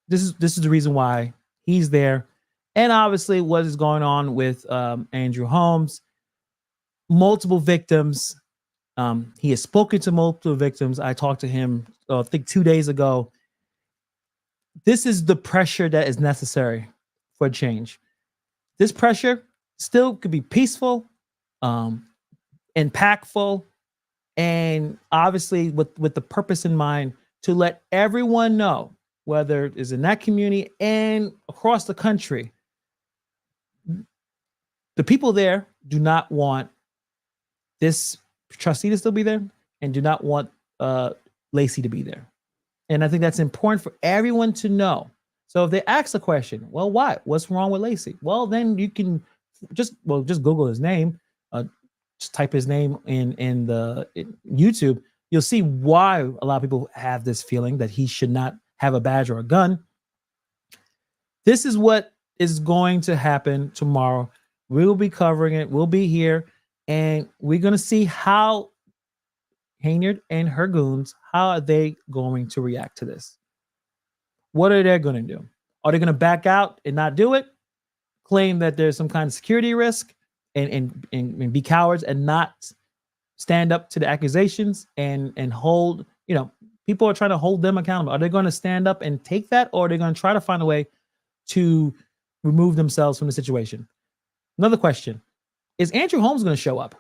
this is the reason why he's there. And obviously what is going on with Andrew Holmes, multiple victims. He has spoken to multiple victims. I talked to him, I think 2 days ago. This is the pressure that is necessary for change. This pressure still could be peaceful, impactful, and obviously with the purpose in mind to let everyone know, whether it is in that community and across the country, the people there do not want this trustee to still be there and do not want Lacey to be there. And I think that's important for everyone to know. So if they ask the question, well, why? What's wrong with Lacey? Well, then you can just Google his name, just type his name in YouTube. You'll see why a lot of people have this feeling that he should not have a badge or a gun. This is what is going to happen tomorrow. We will be covering it. We'll be here, and we're going to see how Henyard and her goons, how are they going to react to this? What are they going to do? Are they going to back out and not do it? Claim that there's some kind of security risk and be cowards and not stand up to the accusations and hold, people are trying to hold them accountable. Are they going to stand up and take that, or are they going to try to find a way to remove themselves from the situation? Another question, is Andrew Holmes going to show up?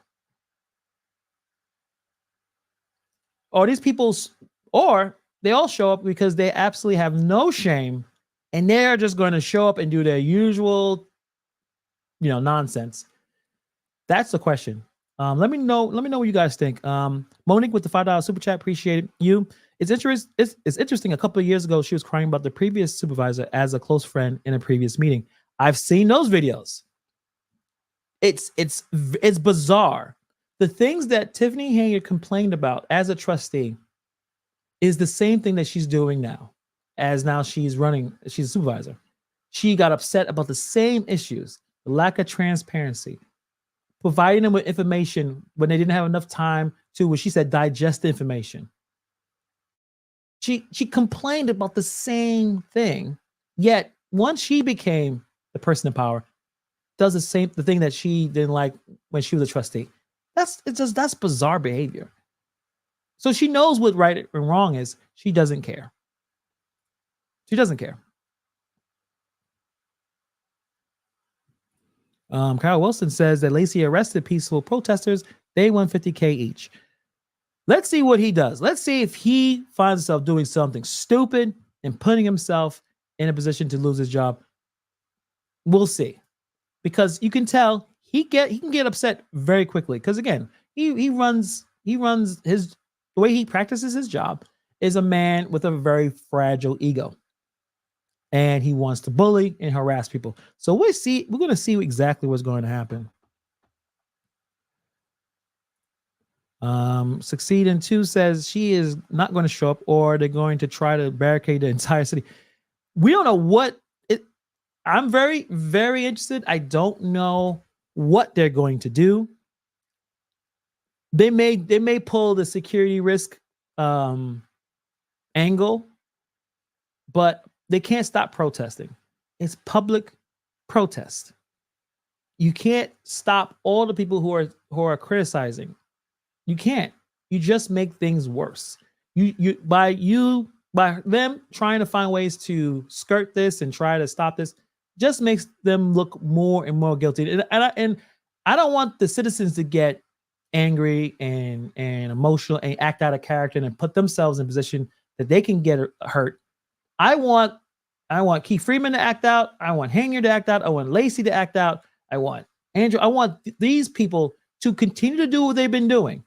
Or these people's, or they all show up because they absolutely have no shame and they're just going to show up and do their usual, nonsense. That's the question. Let me know what you guys think. Monique with the $5 super chat, appreciate you. It's interesting. A couple of years ago, she was crying about the previous supervisor as a close friend in a previous meeting. I've seen those videos. It's bizarre. The things that Tiffany Henyard complained about as a trustee is the same thing that she's doing now, as now she's a supervisor. She got upset about the same issues, the lack of transparency, providing them with information when they didn't have enough time to, what she said, digest the information. She complained about the same thing, yet once she became the person in power, does the thing that she didn't like when she was a trustee. That's bizarre behavior. So she knows what right and wrong is. She doesn't care. She doesn't care. Kyle Wilson says that Lacey arrested peaceful protesters. They won $50K each. Let's see what he does. Let's see if he finds himself doing something stupid and putting himself in a position to lose his job. We'll see. Because you can tell he can get upset very quickly. Because again, he runs the way he practices his job is a man with a very fragile ego. And he wants to bully and harass people. So we're going to see exactly what's going to happen. Succeed in 2 says she is not going to show up, or they're going to try to barricade the entire city. We don't know what it. I'm very, very interested. I don't know what they're going to do. They may pull the security risk angle, but they can't stop protesting. It's public protest. You can't stop all the people who are criticizing. You can't. You just make things worse. By them trying to find ways to skirt this and try to stop this, just makes them look more and more guilty. And I don't want the citizens to get angry and emotional and act out of character and put themselves in a position that they can get hurt. I want Keith Freeman to act out. I want Henyard to act out. I want Lacey to act out. I want Andrew. I want these people to continue to do what they've been doing.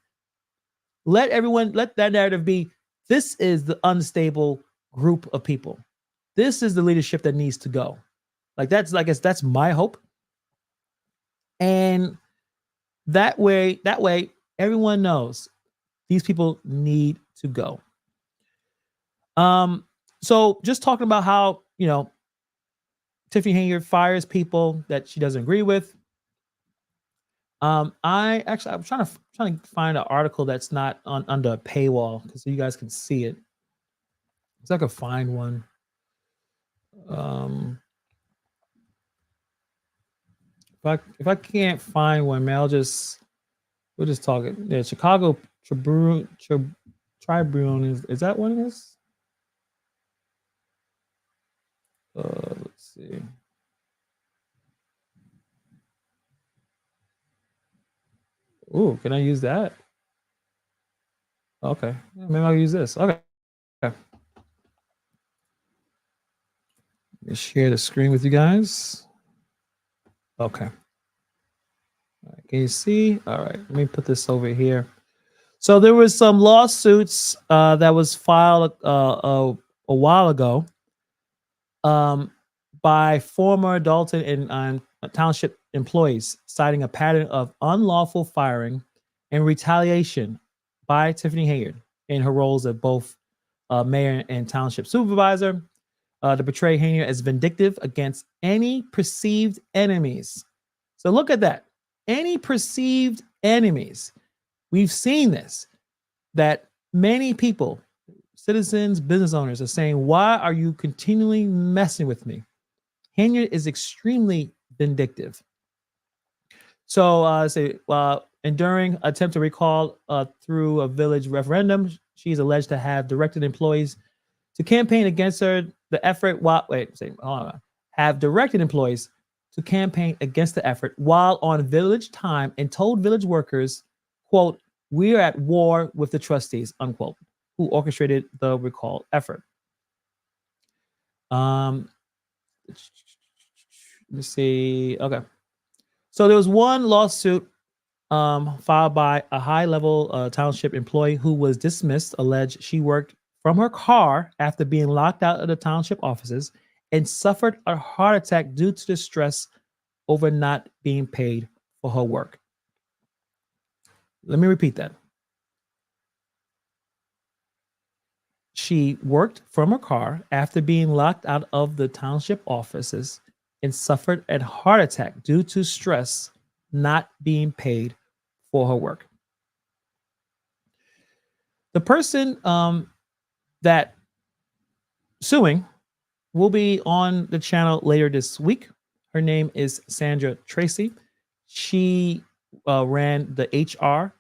Let that narrative be, this is the unstable group of people. This is the leadership that needs to go. That's my hope. And that way everyone knows these people need to go. So just talking about how, Tiffany Henyard fires people that she doesn't agree with. I'm trying to find an article that's not under a paywall so you guys can see it. So I could find one. If I can't find one, man, we'll just talk it. Yeah, Chicago Tribune is that what it is? Let's see. Ooh, can I use that? Okay, maybe I'll use this. Okay. Let me share the screen with you guys. Okay. All right, can you see? All right, let me put this over here. So there was some lawsuits that was filed a while ago by former Dalton and township employees, citing a pattern of unlawful firing and retaliation by Tiffany Henyard in her roles as both mayor and township supervisor to portray Henyard as vindictive against any perceived enemies. So look at that. Any perceived enemies. We've seen this, that many people, citizens, business owners are saying, why are you continually messing with me? Henyard is extremely vindictive. So and during attempt to recall through a village referendum, she's alleged to have directed employees to campaign against her. The effort have directed employees to campaign against the effort while on village time, and told village workers, quote, "We are at war with the trustees," unquote, who orchestrated the recall effort. Let me see. Okay. So there was one lawsuit filed by a high-level township employee who was dismissed, alleged she worked from her car after being locked out of the township offices and suffered a heart attack due to the stress over not being paid for her work. Let me repeat that. She worked from her car after being locked out of the township offices and suffered a heart attack due to stress not being paid for her work. The person that suing will be on the channel later this week. Her name is Sandra Tracy. She ran the HR,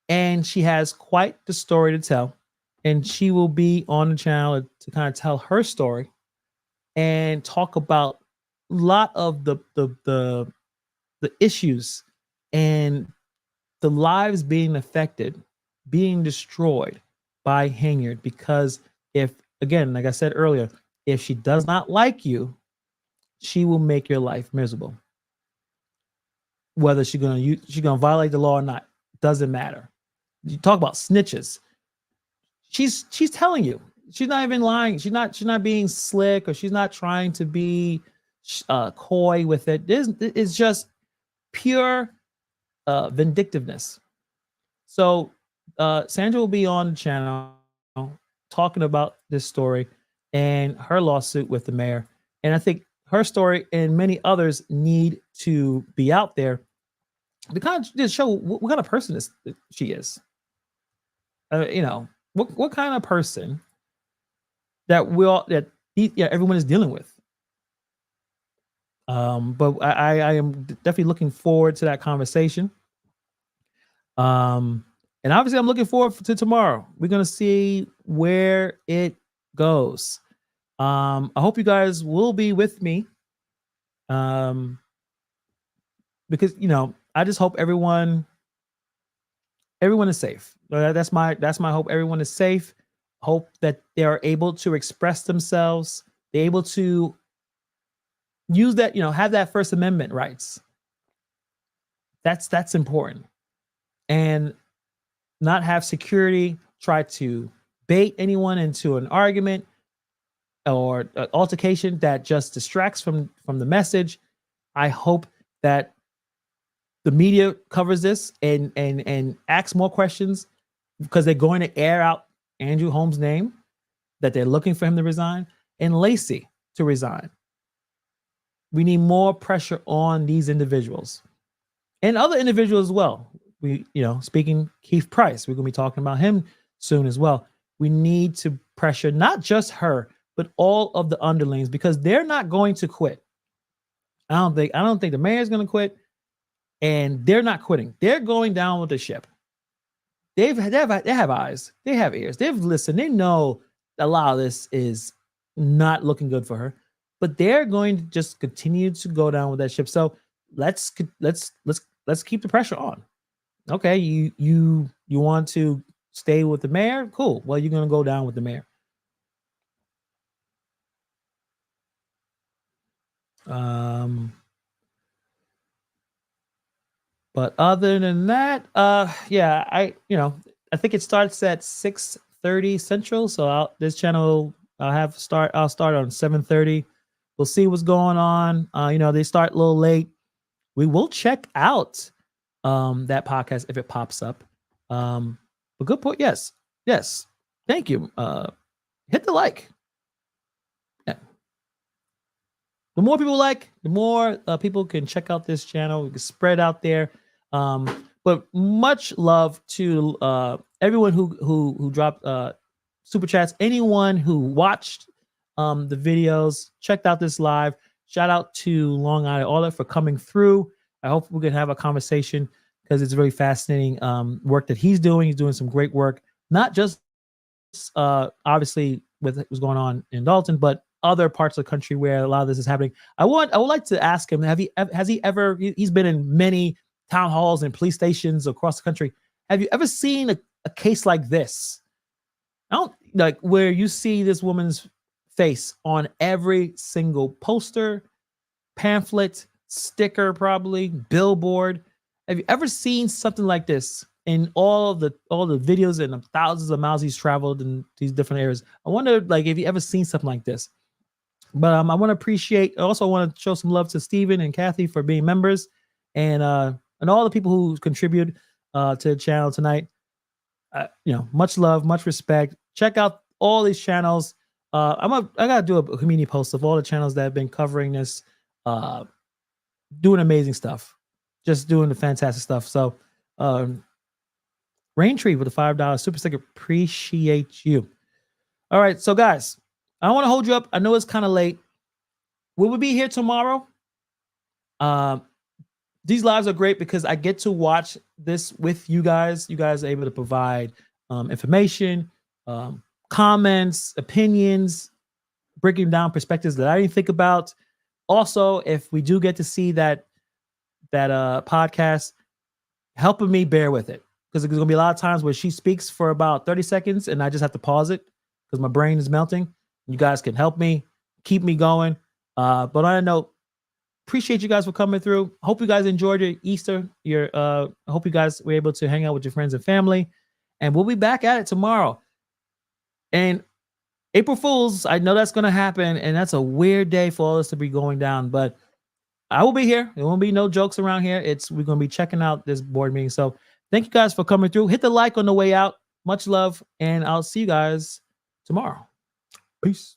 and she has quite the story to tell. And she will be on the channel to kind of tell her story and talk about a lot of the issues and the lives being affected, being destroyed by Henyard. Because if, again, like I said earlier, if she does not like you, she will make your life miserable. Whether she's gonna violate the law or not, doesn't matter. You talk about snitches. She's telling you. She's not even lying. She's not being slick, or she's not trying to be coy with it. It's just pure vindictiveness. So Sandra will be on the channel talking about this story and her lawsuit with the mayor. And I think her story and many others need to be out there to kind of just show what kind of person she is. You know, what kind of person that everyone is dealing with. But I am definitely looking forward to that conversation. And obviously I'm looking forward to tomorrow. We're going to see where it goes. I hope you guys will be with me. Because, you know, I just hope everyone is safe. That's my hope. Everyone is safe. Hope that they are able to express themselves. They're able to use that, you know, have that First Amendment rights. That's important. And not have security try to bait anyone into an argument or an altercation that just distracts from the message. I hope that the media covers this and asks more questions, because they're going to air out Andrew Holmes' name, that they're looking for him to resign, and Lacey to resign. We need more pressure on these individuals and other individuals as well. Speaking Keith Price, we're going to be talking about him soon as well. We need to pressure not just her, but all of the underlings, because they're not going to quit. I don't think the mayor's going to quit, and they're not quitting. They're going down with the ship. They have eyes, they have ears, they've listened, they know a lot of this is not looking good for her, but they're going to just continue to go down with that ship. So let's keep the pressure on. Okay, you want to stay with the mayor? Cool. Well, you're gonna go down with the mayor. But other than that, I think it starts at 6:30 Central. So this channel I'll start on 7:30. We'll see what's going on. They start a little late. We will check out that podcast if it pops up. But good point. Yes. Thank you. Hit the like. Yeah. The more people like, the more people can check out this channel. We can spread out there. But much love to everyone who dropped super chats. Anyone who watched the videos, checked out this live. Shout out to Long Island Audit for coming through. I hope we can have a conversation, because it's very fascinating work that he's doing. He's doing some great work, not just obviously with what's going on in Dalton, but other parts of the country where a lot of this is happening. I would like to ask him, he's been in many town halls and police stations across the country. Have you ever seen a case like this? Where you see this woman's face on every single poster, pamphlet, sticker, probably billboard. Have you ever seen something like this in all the videos and the thousands of miles he's traveled in these different areas? I wonder, if you ever seen something like this. But I want to appreciate. I also want to show some love to Stephen and Kathy for being members, and all the people who contribute to the channel tonight. Much love, much respect. Check out all these channels. I gotta do a community post of all the channels that have been covering this, doing amazing stuff, just doing the fantastic stuff. So, Raintree with a $5 super sticker, appreciate you. All right, so guys, I don't want to hold you up. I know it's kind of late. Will we be here tomorrow? These lives are great because I get to watch this with you guys. You guys are able to provide information, comments, opinions, breaking down perspectives that I didn't think about. Also, if we do get to see that podcast, helping me bear with it, because there's gonna be a lot of times where she speaks for about 30 seconds and I just have to pause it because my brain is melting. You guys can help me keep me going. But on that note, appreciate you guys for coming through. Hope you guys enjoyed your Easter. I hope you guys were able to hang out with your friends and family. And we'll be back at it tomorrow. And April Fools, I know that's going to happen. And that's a weird day for all this to be going down. But I will be here. There won't be no jokes around here. We're going to be checking out this board meeting. So Thank you guys for coming through. Hit the like on the way out. Much love, and I'll see you guys tomorrow. Peace.